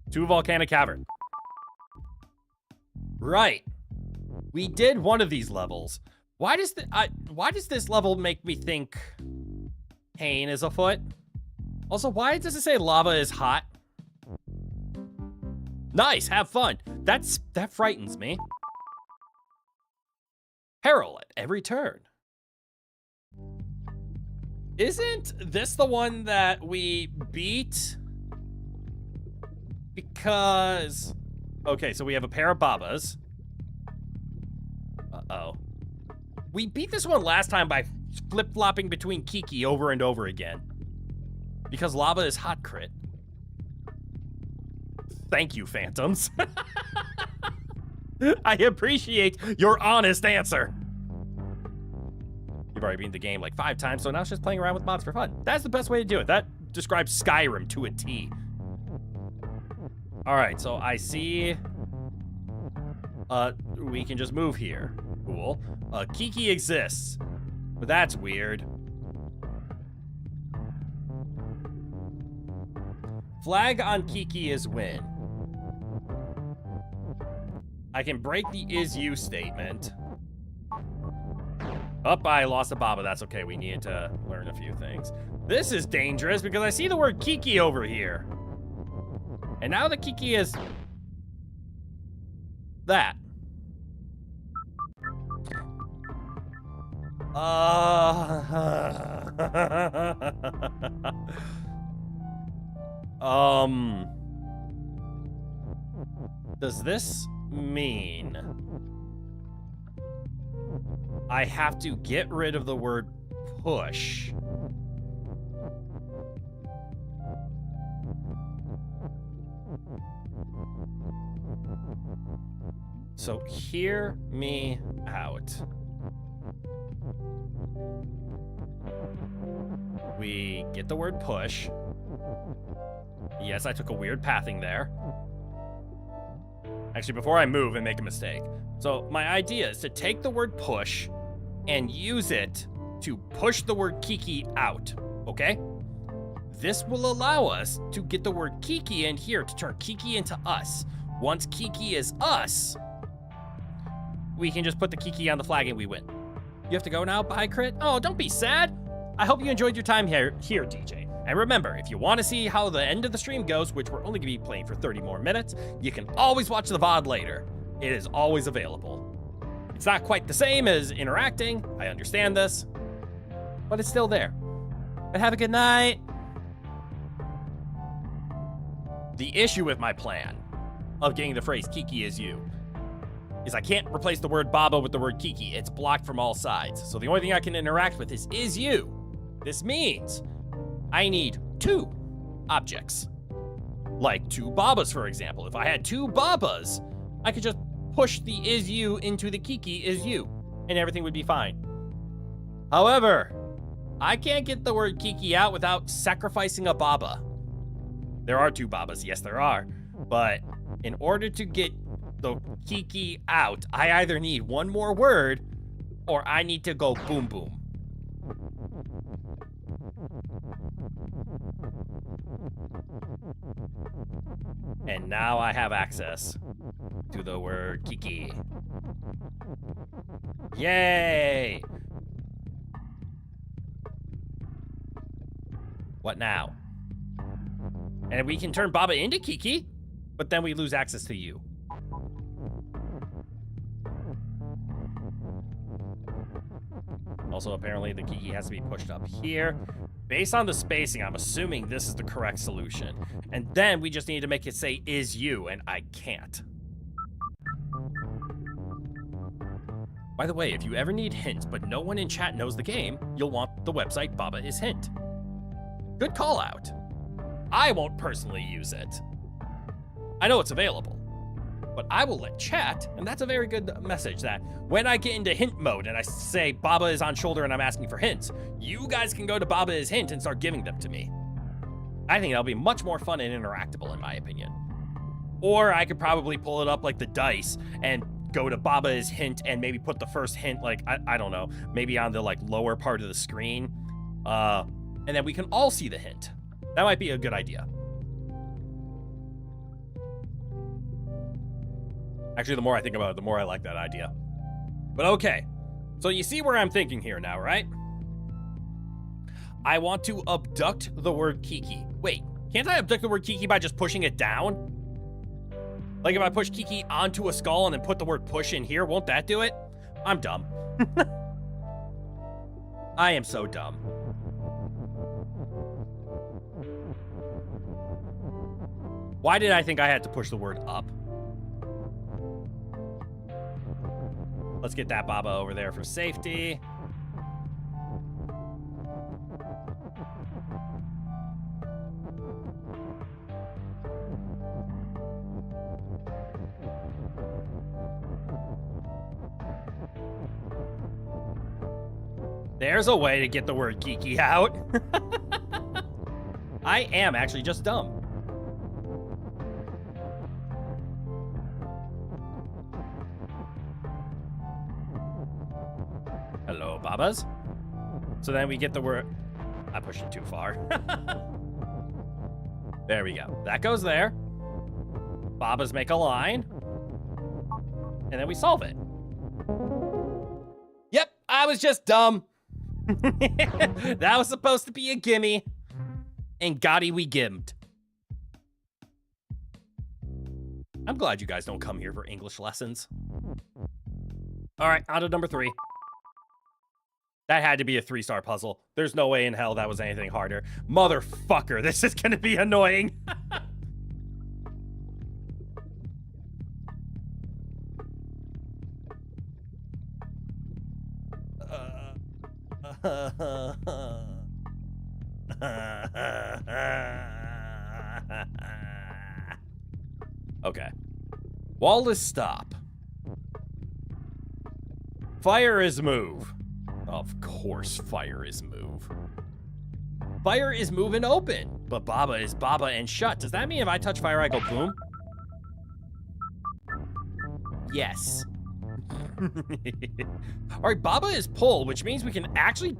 Two volcanic cavern. Right. We did one of these levels. Why does this level make me think pain is afoot? Also, why does it say lava is hot? Nice, have fun. That frightens me. Peril at every turn. Isn't this the one that we beat? Because... Okay, so we have a pair of Babas. Uh-oh. We beat this one last time by flip-flopping between Kiki over and over again. Because lava is hot crit. Thank you, Phantoms. I appreciate your honest answer. You've already beaten the game like 5 times, so now it's just playing around with mods for fun. That's the best way to do it. That describes Skyrim to a T. All right, so I see... we can just move here. Cool. Kiki exists, but that's weird. Flag on Kiki is win. I can break the is you statement. I lost a Baba. That's okay. We needed to learn a few things. This is dangerous because I see the word Kiki over here. And now the Kiki is that. Does this mean I have to get rid of the word push? So hear me out. We get the word push. Yes, I took a weird pathing there. Actually, before I move and make a mistake. So my idea is to take the word push and use it to push the word Kiki out, okay? This will allow us to get the word Kiki in here to turn Kiki into us. Once Kiki is us, we can just put the Kiki on the flag and we win. You have to go now, bye, Crit? Oh, don't be sad. I hope you enjoyed your time here, DJ. And remember, if you want to see how the end of the stream goes, which we're only going to be playing for 30 more minutes, you can always watch the VOD later. It is always available. It's not quite the same as interacting, I understand this, but it's still there. But have a good night. The issue with my plan of getting the phrase Kiki is you is I can't replace the word Baba with the word Kiki. It's blocked from all sides. So the only thing I can interact with is you. This means I need 2 objects. Like 2 Babas, for example. If I had 2 Babas, I could just push the is you into the Kiki is you, and everything would be fine. However, I can't get the word Kiki out without sacrificing a Baba. There are 2 Babas, yes there are. But in order to get the Kiki out, I either need one more word, or I need to go boom boom. And now I have access to the word Kiki. Yay! What now? And we can turn Baba into Kiki, but then we lose access to you. Also, apparently the Kiki has to be pushed up here. Based on the spacing, I'm assuming this is the correct solution. And then we just need to make it say is you, and I can't. By the way, if you ever need hints, but no one in chat knows the game, you'll want the website Baba is Hint. Good call out. I won't personally use it. I know it's available, but I will let chat, and that's a very good message that when I get into hint mode and I say Baba is on shoulder and I'm asking for hints, you guys can go to Baba is Hint and start giving them to me. I think that'll be much more fun and interactable in my opinion. Or I could probably pull it up like the dice and go to Baba is Hint and maybe put the first hint, like, I don't know, maybe on the like lower part of the screen. And then we can all see the hint. That might be a good idea. Actually, the more I think about it, the more I like that idea. But okay, so you see where I'm thinking here now, right? I want to abduct the word Kiki. Wait, can't I abduct the word Kiki by just pushing it down? Like if I push Kiki onto a skull and then put the word push in here, won't that do it? I'm dumb. I am so dumb. Why did I think I had to push the word up? Let's get that Baba over there for safety. There's a way to get the word Kiki out. I am actually just dumb. Hello, Babas. So then we get the word... I pushed it too far. There we go. That goes there. Babas make a line. And then we solve it. Yep, I was just dumb. That was supposed to be a gimme. And goodie we gimmed. I'm glad you guys don't come here for English lessons. All right, on to number 3. That had to be a 3-star puzzle. There's no way in hell that was anything harder. Motherfucker, this is gonna be annoying. Okay. Wall is stop. Fire is move. Of course, fire is move. Fire is move and open, but Baba is Baba and shut. Does that mean if I touch fire, I go boom? Yes. All right, Baba is pull, which means we can actually...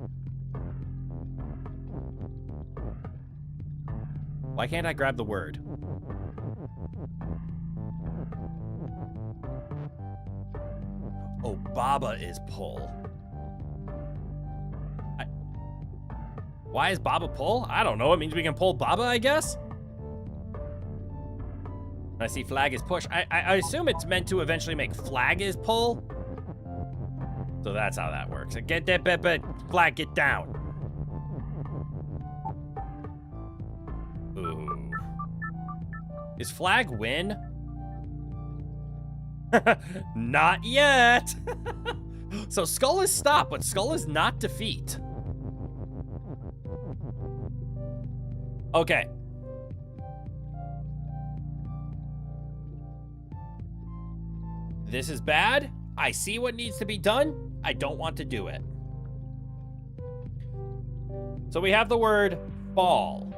Why can't I grab the word? Oh, Baba is pull. Why is Baba pull? I don't know. It means we can pull Baba, I guess? I see flag is push. I assume it's meant to eventually make flag is pull. So that's how that works. Get that, flag, get down. Ooh. Is flag win? Not yet. So skull is stop, but skull is not defeat. Okay. This is bad. I see what needs to be done. I don't want to do it. So we have the word fall.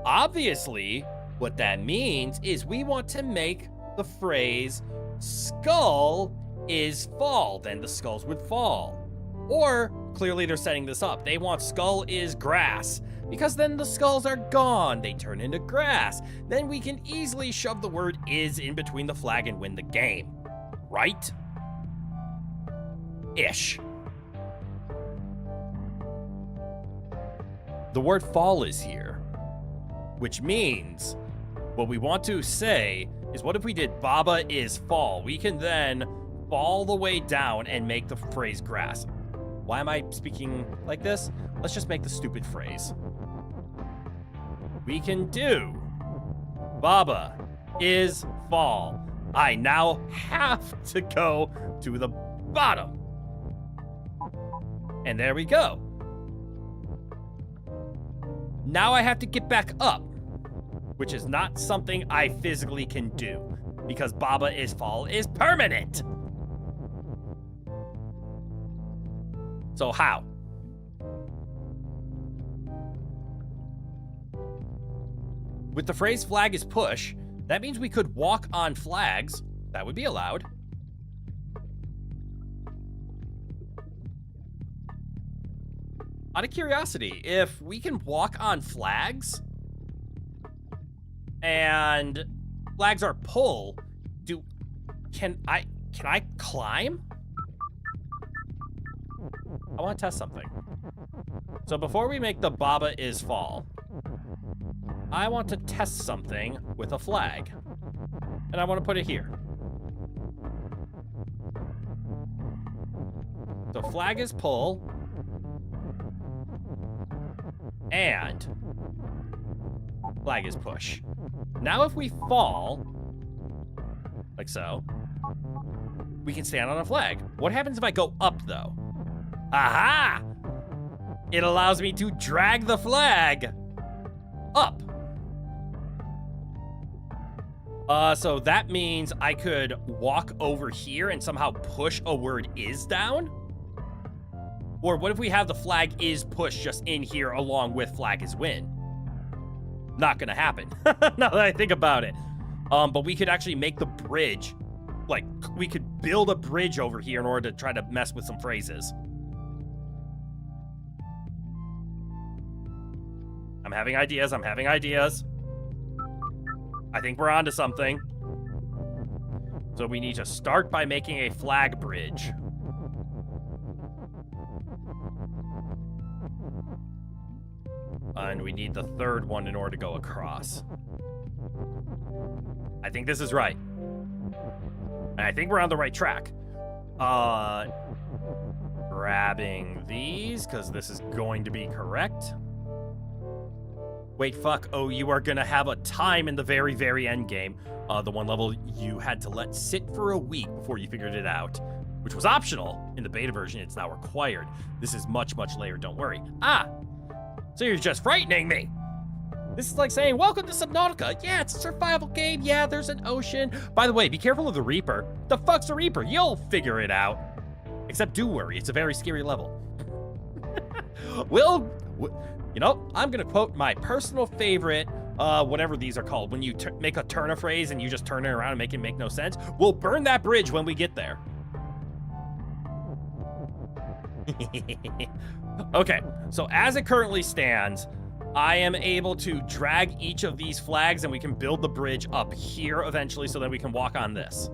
Obviously, what that means is we want to make the phrase skull is fall. Then the skulls would fall. Or clearly they're setting this up. They want skull is grass, because then the skulls are gone. They turn into grass. Then we can easily shove the word is in between the flag and win the game. Right? Ish. The word fall is here, which means what we want to say is, what if we did Baba is fall? We can then fall the way down and make the phrase grass. Why am I speaking like this? Let's just make the stupid phrase. We can do Baba is fall. I now have to go to the bottom. And there we go. Now I have to get back up, which is not something I physically can do, because Baba is fall is permanent. So how? With the phrase flag is push, that means we could walk on flags. That would be allowed. Out of curiosity, if we can walk on flags and flags are pull, can I climb? I want to test something. So before we make the Baba is fall, I want to test something with a flag. And I want to put it here. So flag is pull. And flag is push. Now if we fall, like so, we can stand on a flag. What happens if I go up, though? Aha! It allows me to drag the flag up. So that means I could walk over here and somehow push a word is down? Or what if we have the flag is push just in here along with flag is win? Not gonna happen, now that I think about it. But we could actually make the bridge, like, we could build a bridge over here in order to try to mess with some phrases. I'm having ideas. I think we're onto something. So we need to start by making a flag bridge. And we need the third one in order to go across. I think this is right. And I think we're on the right track. Grabbing these, because this is going to be correct. Wait, fuck. Oh, you are going to have a time in the very, very end game. The one level you had to let sit for a week before you figured it out, which was optional. In the beta version, it's now required. This is much, much later. Don't worry. Ah! So you're just frightening me. This is like saying, welcome to Subnautica. Yeah, it's a survival game. Yeah, there's an ocean. By the way, be careful of the Reaper. The fuck's a Reaper? You'll figure it out. Except do worry, it's a very scary level. You know, I'm gonna quote my personal favorite, whatever these are called. When you make a turn of phrase and you just turn it around and make it make no sense. We'll burn that bridge when we get there. Okay, so as it currently stands, I am able to drag each of these flags and we can build the bridge up here eventually so that we can walk on this.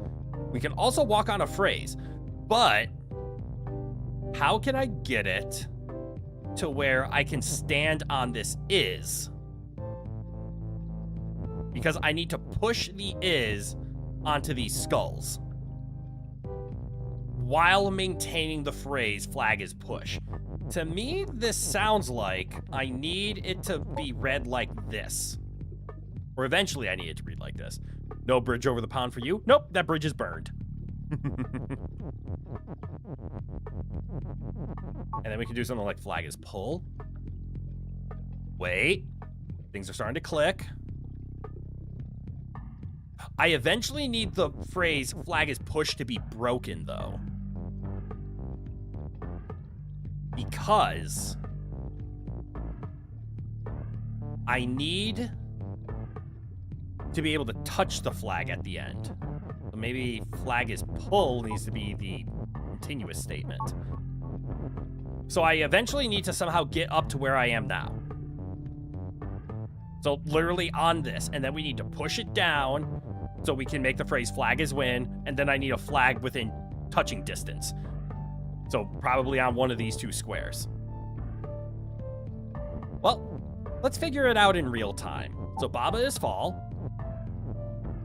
We can also walk on a phrase, but how can I get it to where I can stand on this is? Because I need to push the is onto these skulls while maintaining the phrase flag is push. To me, this sounds like I need it to be read like this. Or eventually I need it to read like this. No bridge over the pond for you. Nope, that bridge is burned. And then we can do something like flag is pull. Wait. Things are starting to click. I eventually need the phrase flag is push to be broken, though. Because I need to be able to touch the flag at the end. So maybe flag is pull needs to be the continuous statement. So I eventually need to somehow get up to where I am now. So literally on this, and then we need to push it down so we can make the phrase flag is win, and then I need a flag within touching distance. So probably on one of these two squares. Well, let's figure it out in real time. So Baba is fall,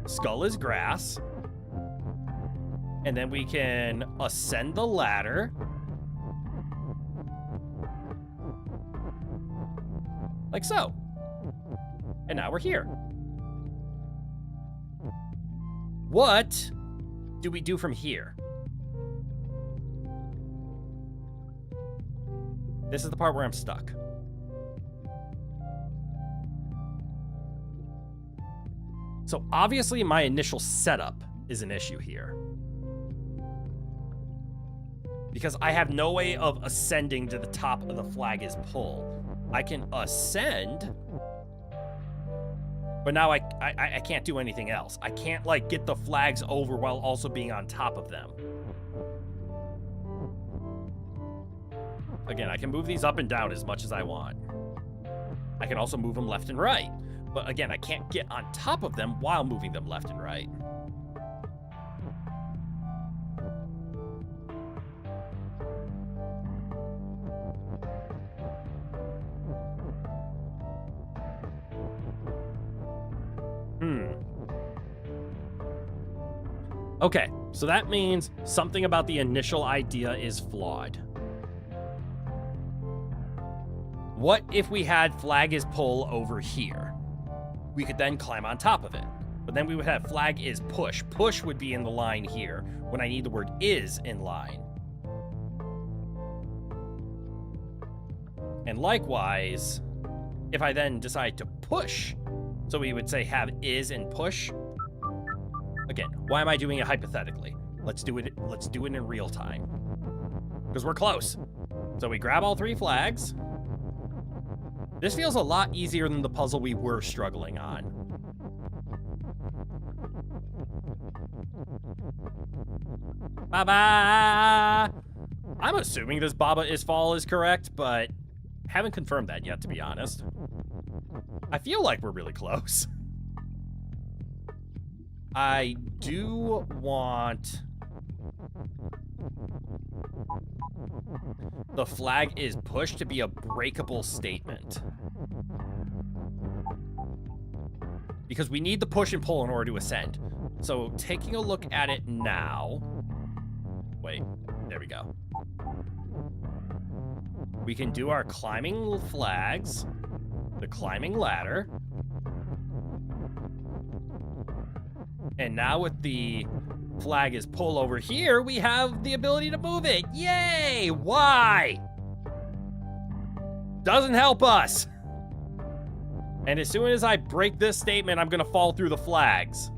skull is grass, and then we can ascend the ladder. Like so. And now we're here. What do we do from here? This is the part where I'm stuck. So obviously my initial setup is an issue here. Because I have no way of ascending to the top of the flag is pull. I can ascend, but now I can't do anything else. I can't, like, get the flags over while also being on top of them. Again, I can move these up and down as much as I want. I can also move them left and right. But again, I can't get on top of them while moving them left and right. Okay, so that means something about the initial idea is flawed. What if we had flag is pull over here? We could then climb on top of it. But then we would have flag is push. Push would be in the line here when I need the word is in line. And likewise, if I then decide to push, so we would say have is and push. Again, why am I doing it hypothetically? Let's do it in real time. Because we're close. So we grab all three flags. This feels a lot easier than the puzzle we were struggling on. Baba! I'm assuming this Baba is fall is correct, but haven't confirmed that yet, to be honest. I feel like we're really close. I do want the flag is pushed to be a breakable statement. Because we need the push and pull in order to ascend. So taking a look at it now. Wait, there we go. We can do our climbing flags, the climbing ladder. And now with the flag is pull over here, we have the ability to move it. Yay! Why? Doesn't help us. And as soon as I break this statement, I'm gonna fall through the flags.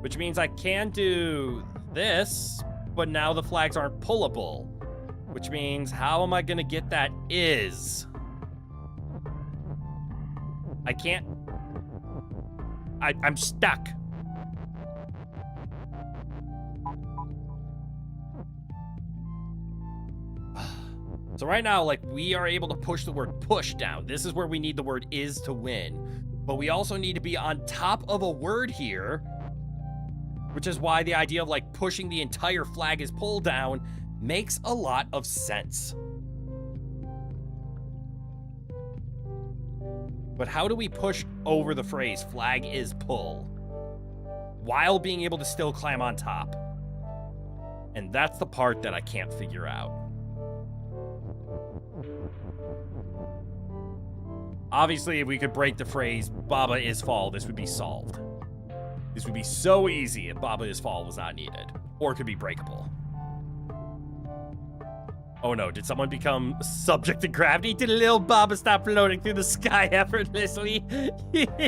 Which means I can do this, but now the flags aren't pullable. Which means, how am I gonna get that is? I can't. I'm stuck. So right now, like, we are able to push the word push down. This is where we need the word is to win. But we also need to be on top of a word here, which is why the idea of, like, pushing the entire flag is pull down makes a lot of sense. But how do we push over the phrase flag is pull while being able to still climb on top? And that's the part that I can't figure out. Obviously, if we could break the phrase Baba is fall, this would be solved. This would be so easy if Baba is fall was not needed. Or it could be breakable. Oh no, did someone become subject to gravity? Did a little Baba stop floating through the sky effortlessly? Yes!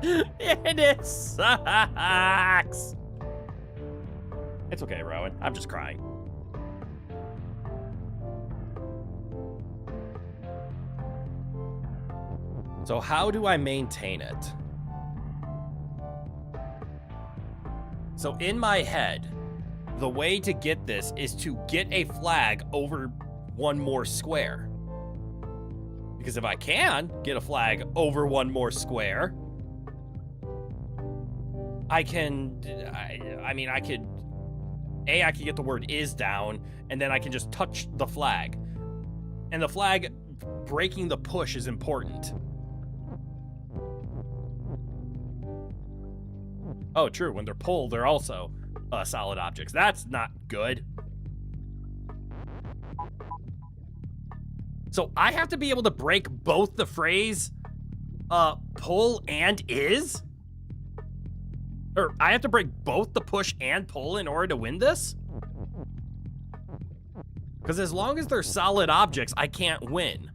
And it sucks! It's okay, Rowan. I'm just crying. So how do I maintain it? So in my head, the way to get this is to get a flag over one more square. Because if I can get a flag over one more square, I could get the word is down, and then I can just touch the flag. And the flag breaking the push is important. Oh, true. When they're pulled, they're also solid objects. That's not good. So I have to be able to break both the phrase pull and is? Or I have to break both the push and pull in order to win this? Because as long as they're solid objects, I can't win.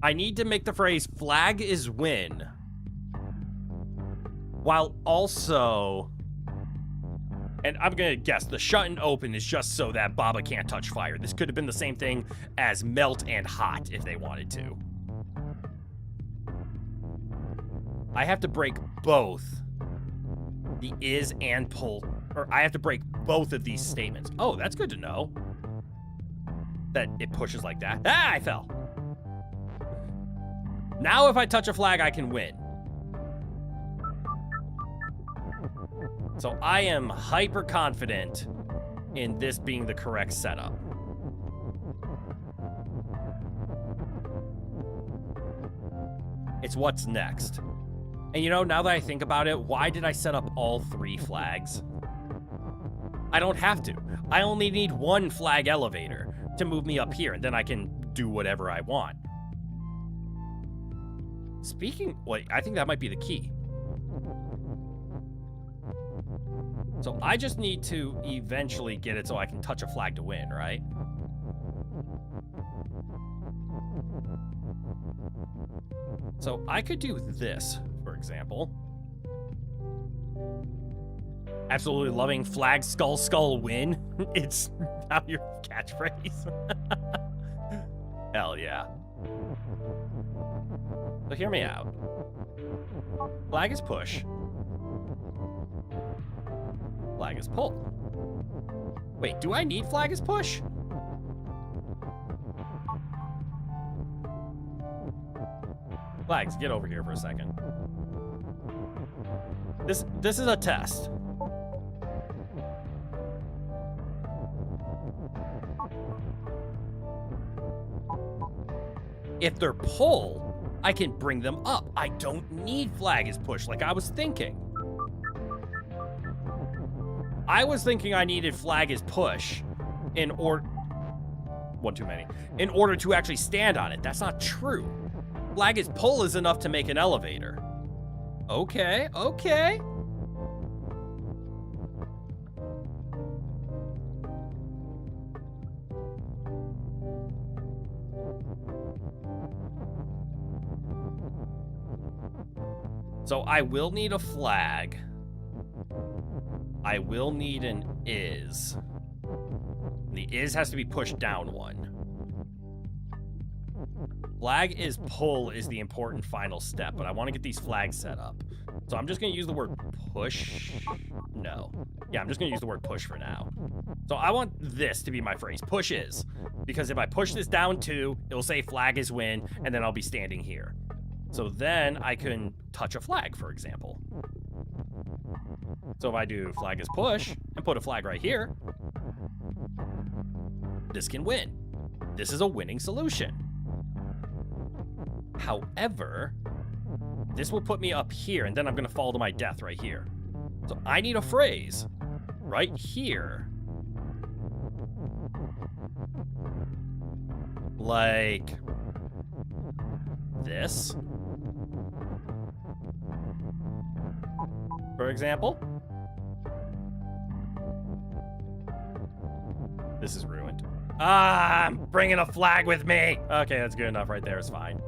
I need to make the phrase flag is win, while also, and I'm gonna guess the shut and open is just so that Baba can't touch fire. This could have been the same thing as melt and hot if they wanted to. I have to break both the is and pull, or I have to break both of these statements. Oh, that's good to know. That it pushes like that. Ah, I fell. Now if I touch a flag, I can win. So I am hyper confident in this being the correct setup. It's what's next. And you know, now that I think about it, why did I set up all 3 flags? I don't have to. I only need 1 flag elevator to move me up here, and then I can do whatever I want. I think that might be the key. So I just need to eventually get it so I can touch a flag to win, right? So I could do this, for example. Absolutely loving flag skull skull win. It's now your catchphrase. Hell yeah. So hear me out. Flag is push. Flag is pull. Wait, do I need flag is push? Flags, get over here for a second. This is a test. If they're pull, I can bring them up. I don't need flag is push like I was thinking. I was thinking I needed flag is push in order... One too many. In order to actually stand on it. That's not true. Flag is pull is enough to make an elevator. Okay, okay. So I will need a flag. I will need an is. The is has to be pushed down 1. Flag is pull is the important final step, but I want to get these flags set up. So I'm just going to use the word push. No. Yeah, I'm just going to use the word push for now. So I want this to be my phrase. Push is. Because if I push this down 2, it'll say flag is win, and then I'll be standing here. So then I can touch a flag, for example. So if I do flag is push and put a flag right here, this can win. This is a winning solution. However, this will put me up here, and then I'm going to fall to my death right here. So I need a phrase right here. Like this. For example. This is ruined. Ah, I'm bringing a flag with me. Okay, that's good enough right there. It's fine.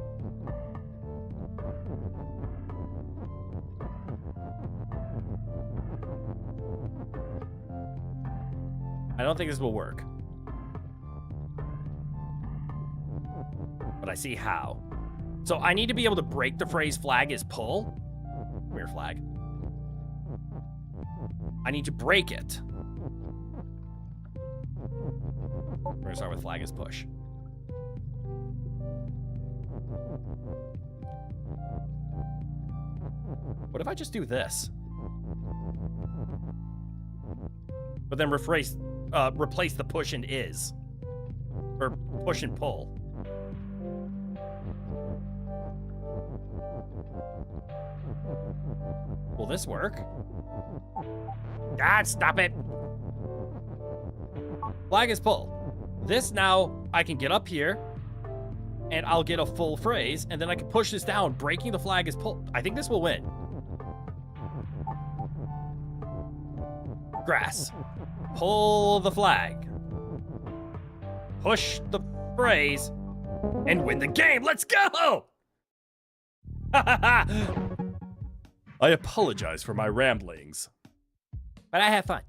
I don't think this will work. But I see how. So I need to be able to break the phrase flag is pull. Come here, flag. I need to break it. We're gonna start with flag is push. What if I just do this? But then replace the push and is. Or push and pull. Will this work? God, stop it! Flag is pull. This now, I can get up here, and I'll get a full phrase, and then I can push this down, breaking the flag is pull. I think this will win. Grass. Pull the flag. Push the phrase, and win the game. Let's go! I apologize for my ramblings, but I have fun.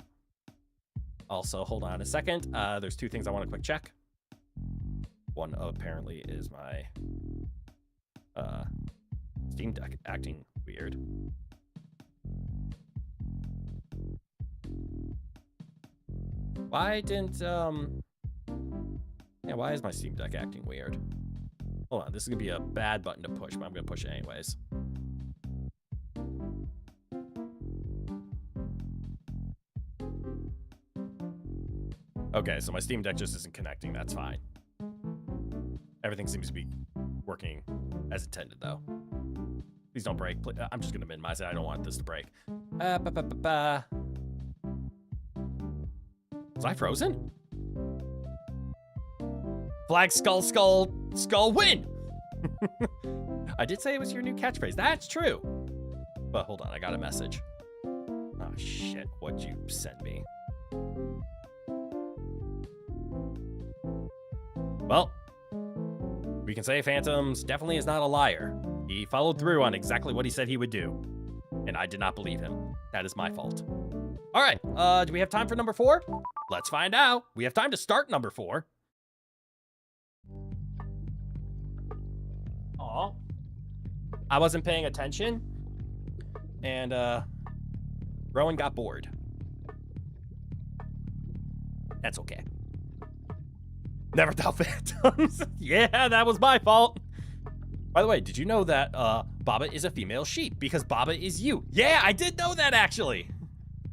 Also, hold on a second. There's two things I want to quick check. One apparently is my Steam Deck acting weird. Why didn't yeah, why is my Steam Deck acting weird? Hold on, this is gonna be a bad button to push, but I'm gonna push it anyways. Okay, so my Steam Deck just isn't connecting. That's fine. Everything seems to be working as intended, though. Please don't break. I'm just going to minimize it. I don't want this to break. Was I frozen? Flag, skull, skull, skull, win! I did say it was your new catchphrase. That's true. But hold on, I got a message. Oh, shit. What'd you send me? Well, we can say Phantoms definitely is not a liar. He followed through on exactly what he said he would do. And I did not believe him. That is my fault. All right, do we have time for number 4? Let's find out. We have time to start number 4. Aw. I wasn't paying attention. And, Rowan got bored. That's okay. Never thought Phantoms. Yeah, that was my fault. By the way, did you know that Baba is a female sheep? Because Baba is you. Yeah, I did know that, actually.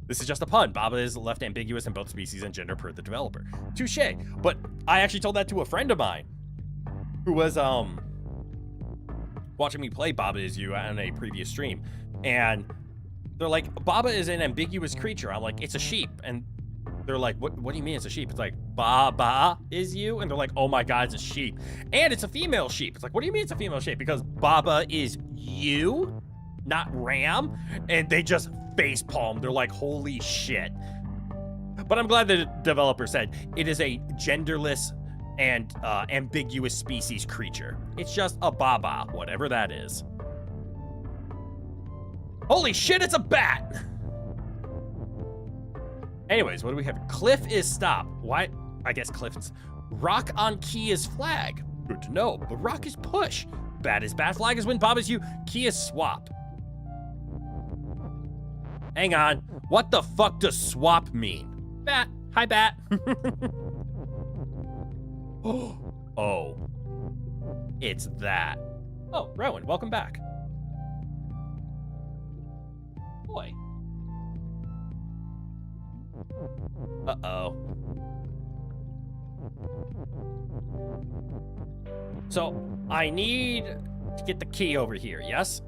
This is just a pun. Baba is left ambiguous in both species and gender per the developer. Touche. But I actually told that to a friend of mine who was watching me play Baba is you on a previous stream. And they're like, Baba is an ambiguous creature. I'm like, it's a sheep. And they're like, what do you mean it's a sheep? It's like, Baba is you? And they're like, oh my God, it's a sheep. And it's a female sheep. It's like, what do you mean it's a female sheep? Because Baba is you, not Ram. And they just facepalm. They're like, holy shit. But I'm glad the developer said it is a genderless and ambiguous species creature. It's just a Baba, whatever that is. Holy shit, it's a bat! Anyways, what do we have? Cliff is stop. Why? I guess Cliff is... Rock on key is flag. Good to know, but rock is push. Bat is bat, flag is win, Bob is you, key is swap. Hang on. What the fuck does swap mean? Bat. Hi, bat. Oh. It's that. Oh, Rowan, welcome back. Boy. Uh-oh. So, I need to get the key over here, yes?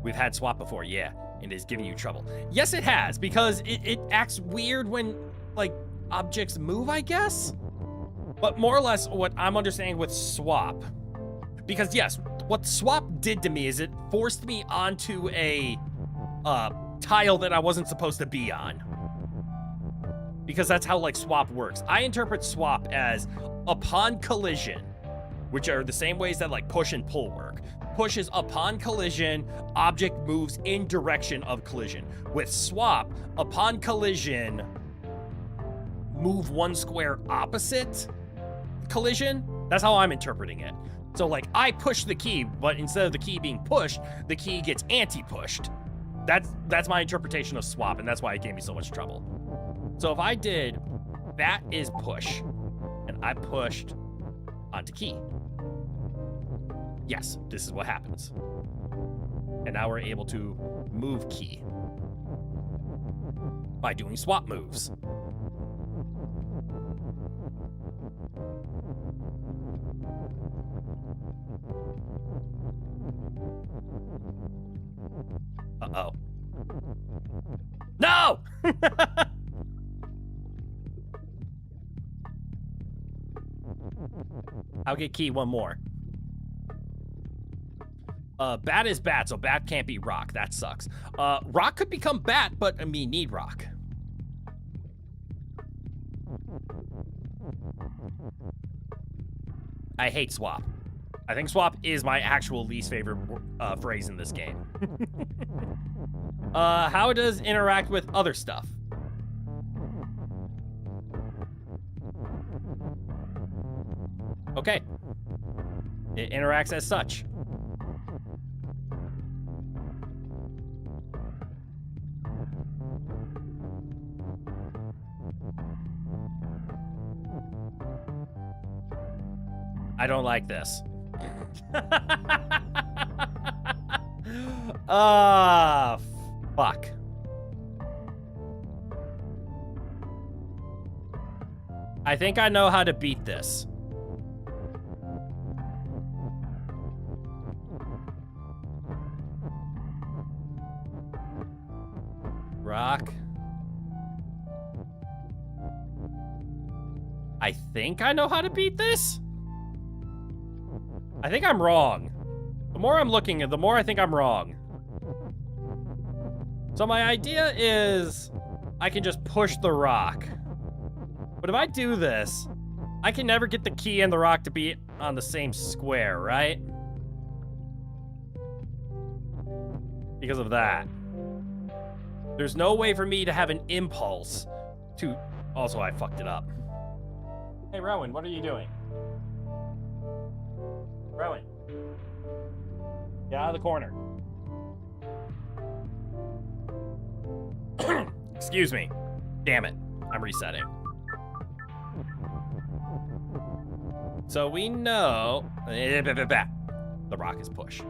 We've had swap before, yeah, and it's giving you trouble. Yes, it has, because it acts weird when, like, objects move, I guess? But more or less what I'm understanding with swap, because yes, what swap did to me is it forced me onto a tile that I wasn't supposed to be on. Because that's how, like, swap works. I interpret swap as upon collision, which are the same ways that, like, push and pull work. Push is upon collision, object moves in direction of collision. With swap, upon collision, move one square opposite collision. That's how I'm interpreting it. So, like, I push the key, but instead of the key being pushed, the key gets anti-pushed. That's my interpretation of swap, and that's why it gave me so much trouble. So if I did bat is push, and I pushed onto key. Yes, this is what happens. And now we're able to move key by doing swap moves. Uh-oh. No! I'll get key one more. Bat is bat, so bat can't be rock. That sucks. Rock could become bat, but I mean, need rock. I hate swap. I think swap is my actual least favorite phrase in this game. How does it interact with other stuff? Okay. It interacts as such. I don't like this. Fuck. I think I know how to beat this. Rock. I think I know how to beat this. I think I'm wrong. The more I'm looking at, the more I think I'm wrong. So my idea is I can just push the rock. But if I do this, I can never get the key and the rock to be on the same square, right? Because of that. There's no way for me to have an impulse to... Also, I fucked it up. Hey, Rowan, what are you doing? Rowan. Get out of the corner. Excuse me. Damn it. I'm resetting. So we know... The rock is push.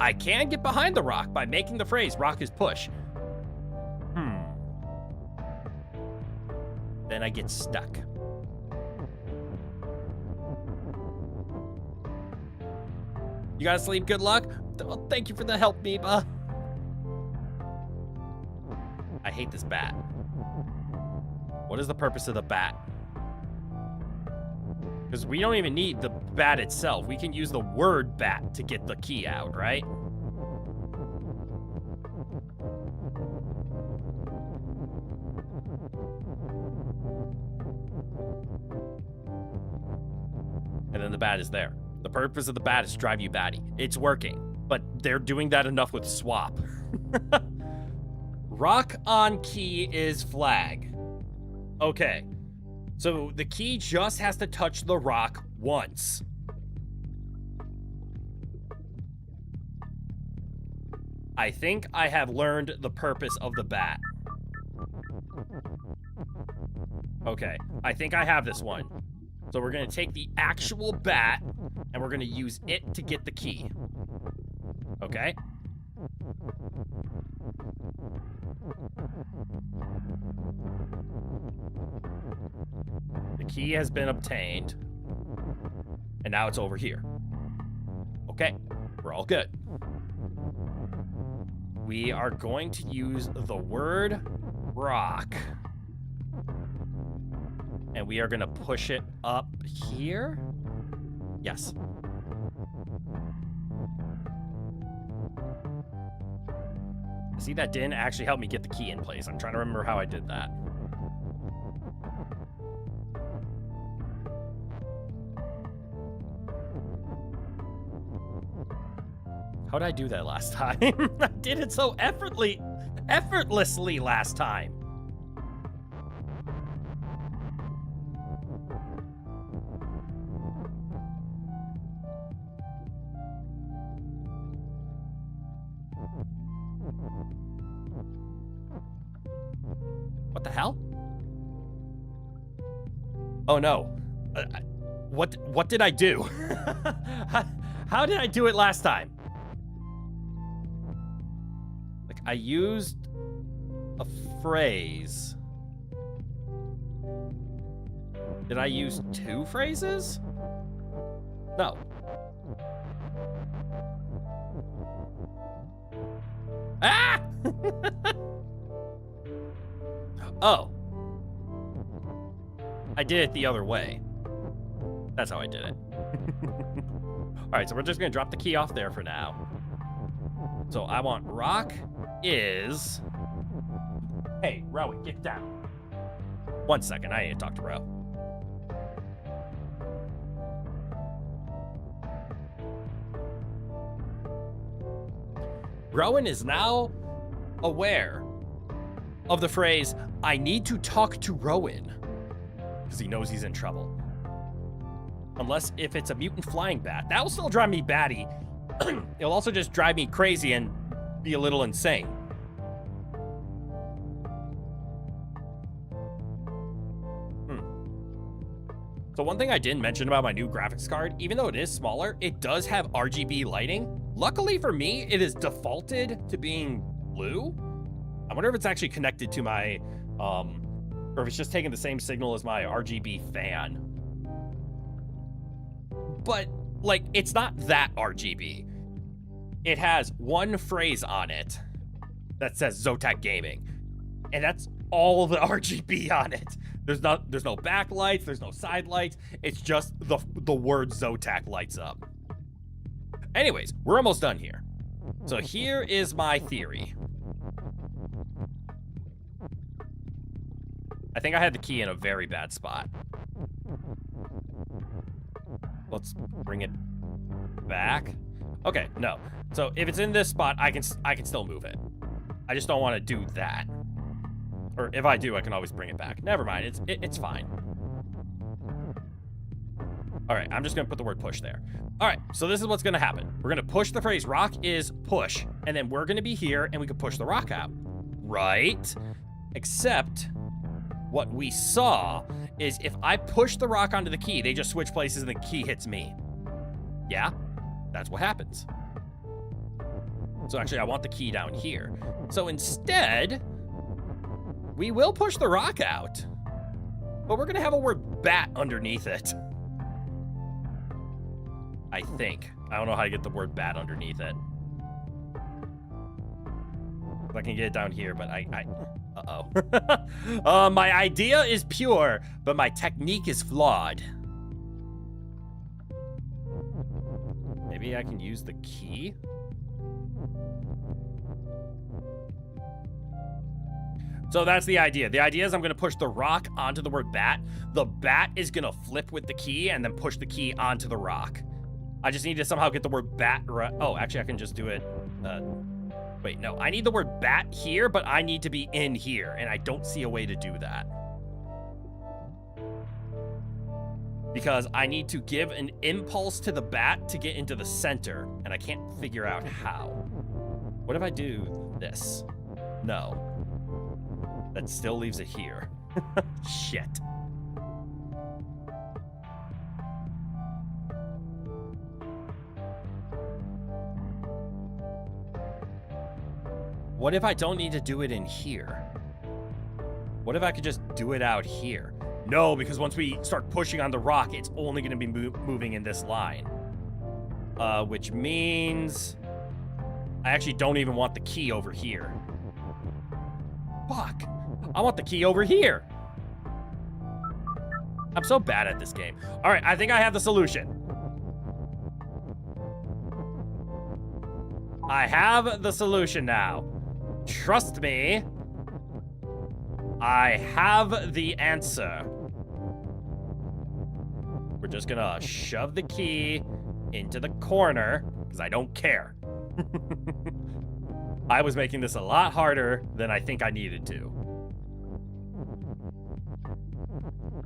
I can get behind the rock by making the phrase rock is push. Then I get stuck. You gotta sleep, good luck? Oh, thank you for the help, Meba. I hate this bat. What is the purpose of the bat? Because we don't even need the bat itself. We can use the word bat to get the key out, right? And then the bat is there. The purpose of the bat is to drive you batty. It's working, but they're doing that enough with swap. Rock on key is flag. Okay, so the key just has to touch the rock once. I think I have learned the purpose of the bat. Okay, I think I have this one. So we're gonna take the actual bat and we're gonna use it to get the key. Okay? The key has been obtained. And now it's over here. Okay, we're all good. We are going to use the word rock. And we are gonna push it up here. Yes. See, that didn't actually help me get the key in place. I'm trying to remember how I did that. How did I do that last time? I did it so effortlessly last time. the hell? Oh no. What did I do? How did I do it last time? Like, I used a phrase. Did I use 2 phrases? No. Ah! Oh. I did it the other way. That's how I did it. Alright, so we're just gonna drop the key off there for now. So I want rock is... Hey, Rowan, get down. 1 second, I need to talk to Ro. Rowan is now aware of the phrase, I need to talk to Rowan. Because he knows he's in trouble. Unless if it's a mutant flying bat. That will still drive me batty. It'll also just drive me crazy and be a little insane. So one thing I didn't mention about my new graphics card, even though it is smaller, it does have RGB lighting. Luckily for me, it is defaulted to being blue. I wonder if it's actually connected to my, or if it's just taking the same signal as my RGB fan. But, like, it's not that RGB. It has one phrase on it that says Zotac Gaming. And that's all the RGB on it. There's no backlights, there's no side lights. It's just the word Zotac lights up. Anyways, we're almost done here. So here is my theory. I think I had the key in a very bad spot. Let's bring it back. Okay, no. So if it's in this spot, I can still move it. I just don't want to do that. Or if I do, I can always bring it back. Never mind, it's fine. All right, I'm just gonna put the word push there. All right, so this is what's gonna happen. We're gonna push the phrase rock is push, and then we're gonna be here and we can push the rock out, right? Except what we saw is if I push the rock onto the key, they just switch places and the key hits me. Yeah, that's what happens. So actually I want the key down here. So instead, we will push the rock out, but we're gonna have a word bat underneath it. I think. I don't know how to get the word bat underneath it. I can get it down here, but uh-oh. My idea is pure, but my technique is flawed. Maybe I can use the key? So that's the idea. The idea is I'm going to push the rock onto the word bat. The bat is going to flip with the key and then push the key onto the rock. I just need to somehow get the word bat right. Oh, actually, I can just do it. Wait, no. I need the word bat here, but I need to be in here, and I don't see a way to do that. Because I need to give an impulse to the bat to get into the center, and I can't figure out how. What if I do this? No. That still leaves it here. Shit. What if I don't need to do it in here? What if I could just do it out here? No, because once we start pushing on the rock, it's only going to be moving in this line. Which means I actually don't even want the key over here. Fuck. I want the key over here. I'm so bad at this game. All right, I think I have the solution. I have the solution now. Trust me. I have the answer. We're just gonna shove the key into the corner because I don't care. I was making this a lot harder than I think I needed to.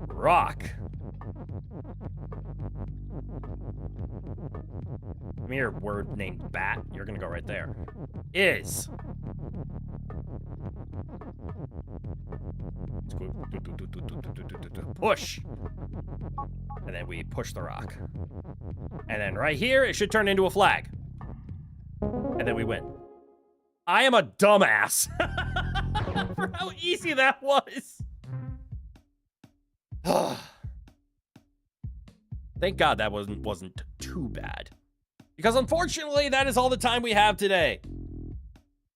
Rock. Come here, word named bat. You're gonna go right there. Is. Push. And then we push the rock. And then right here, it should turn into a flag. And then we win. I am a dumbass for how easy that was. Thank God that wasn't too bad. Because unfortunately, that is all the time we have today.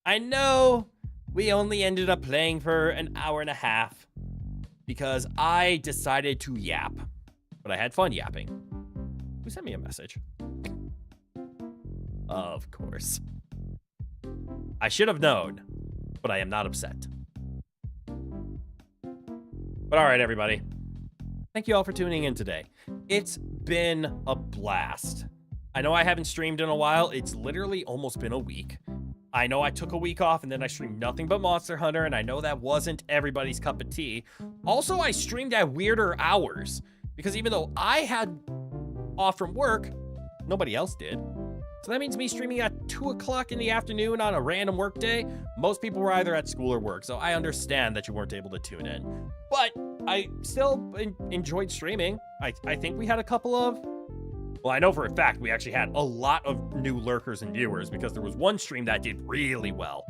I know we only ended up playing for an hour and a half because I decided to yap. But I had fun yapping. Who sent me a message? Of course. I should have known, but I am not upset. But all right, everybody. Thank you all for tuning in today. It's been a blast. I know I haven't streamed in a while. It's literally almost been a week. I know I took a week off and then I streamed nothing but Monster Hunter, and I know that wasn't everybody's cup of tea. Also, I streamed at weirder hours because even though I had off from work, nobody else did. So that means me streaming at 2 o'clock in the afternoon on a random work day. Most people were either at school or work, so I understand that you weren't able to tune in. But I still enjoyed streaming. I think we had a couple of... Well, I know for a fact we actually had a lot of new lurkers and viewers because there was one stream that did really well.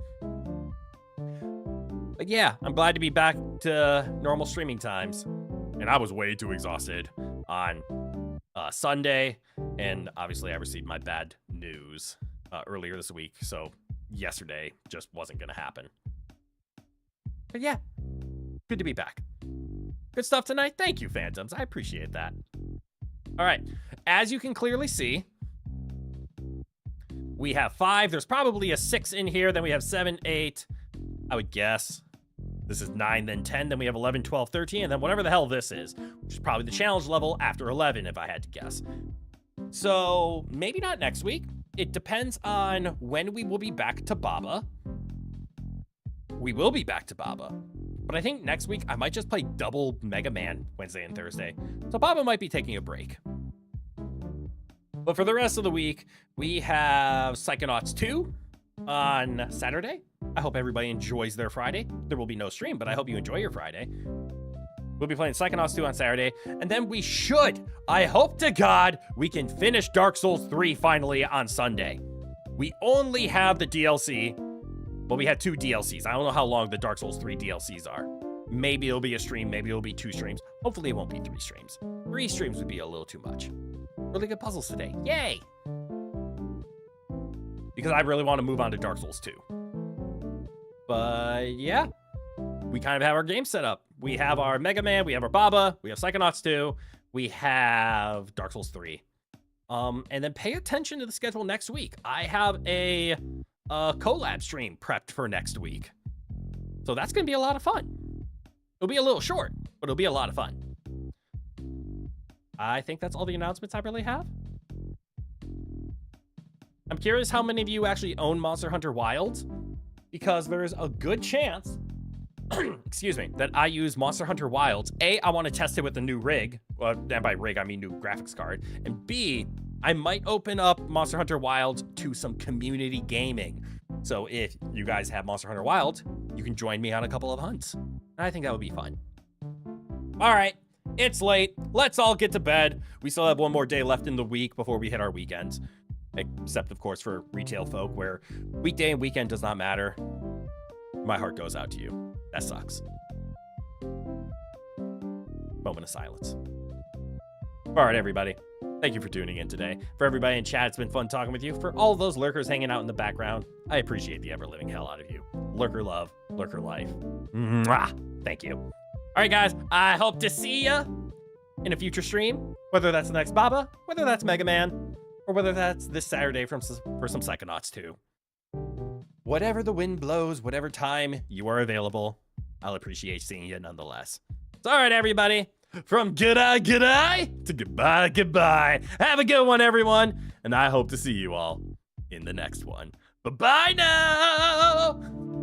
But yeah, I'm glad to be back to normal streaming times. And I was way too exhausted on Sunday. And obviously I received my bad news earlier this week. So yesterday just wasn't going to happen. But yeah, good to be back. Good stuff tonight. Thank you, Phantoms. I appreciate that. All right, as you can clearly see, we have 5. There's probably a 6 in here. Then we have 7, 8, I would guess. This is 9, then 10. Then we have 11, 12, 13, and then whatever the hell this is, which is probably the challenge level after 11, if I had to guess. So maybe not next week. It depends on when we will be back to Baba. We will be back to Baba. But I think next week, I might just play double Mega Man Wednesday and Thursday. So Baba might be taking a break. But for the rest of the week, we have Psychonauts 2 on Saturday. I hope everybody enjoys their Friday. There will be no stream, but I hope you enjoy your Friday. We'll be playing Psychonauts 2 on Saturday. And then we should, I hope to God, we can finish Dark Souls 3 finally on Sunday. We only have the DLC. Well, we had 2 DLCs. I don't know how long the Dark Souls 3 DLCs are. Maybe it'll be a stream. Maybe it'll be 2 streams. Hopefully it won't be 3 streams. 3 streams would be a little too much. Really good puzzles today. Yay! Because I really want to move on to Dark Souls 2. But yeah, we kind of have our game set up. We have our Mega Man, we have our Baba, we have Psychonauts 2, we have Dark Souls 3. And then pay attention to the schedule next week. I have a collab stream prepped for next week. So that's going to be a lot of fun. It'll be a little short, but it'll be a lot of fun. I think that's all the announcements I really have. I'm curious how many of you actually own Monster Hunter Wilds, because there's a good chance, excuse me, that I use Monster Hunter Wilds. A, I want to test it with the new rig. And by rig, I mean new graphics card. And B, I might open up Monster Hunter Wilds to some community gaming. So if you guys have Monster Hunter Wilds, you can join me on a couple of hunts. And I think that would be fun. All right, it's late. Let's all get to bed. We still have one more day left in the week before we hit our weekends. Except, of course, for retail folk, where weekday and weekend does not matter. My heart goes out to you. That sucks. Moment of silence. All right, everybody. Thank you for tuning in today. For everybody in chat, it's been fun talking with you. For all those lurkers hanging out in the background, I appreciate the ever-living hell out of you. Lurker love, lurker life. Mwah. Thank you. All right, guys. I hope to see ya in a future stream, whether that's the next Baba, whether that's Mega Man, or whether that's this Saturday for some Psychonauts 2. Whatever the wind blows, whatever time you are available, I'll appreciate seeing you nonetheless. So, all right, everybody. From goodie to goodbye. Have a good one, everyone. And I hope to see you all in the next one. Bye-bye now.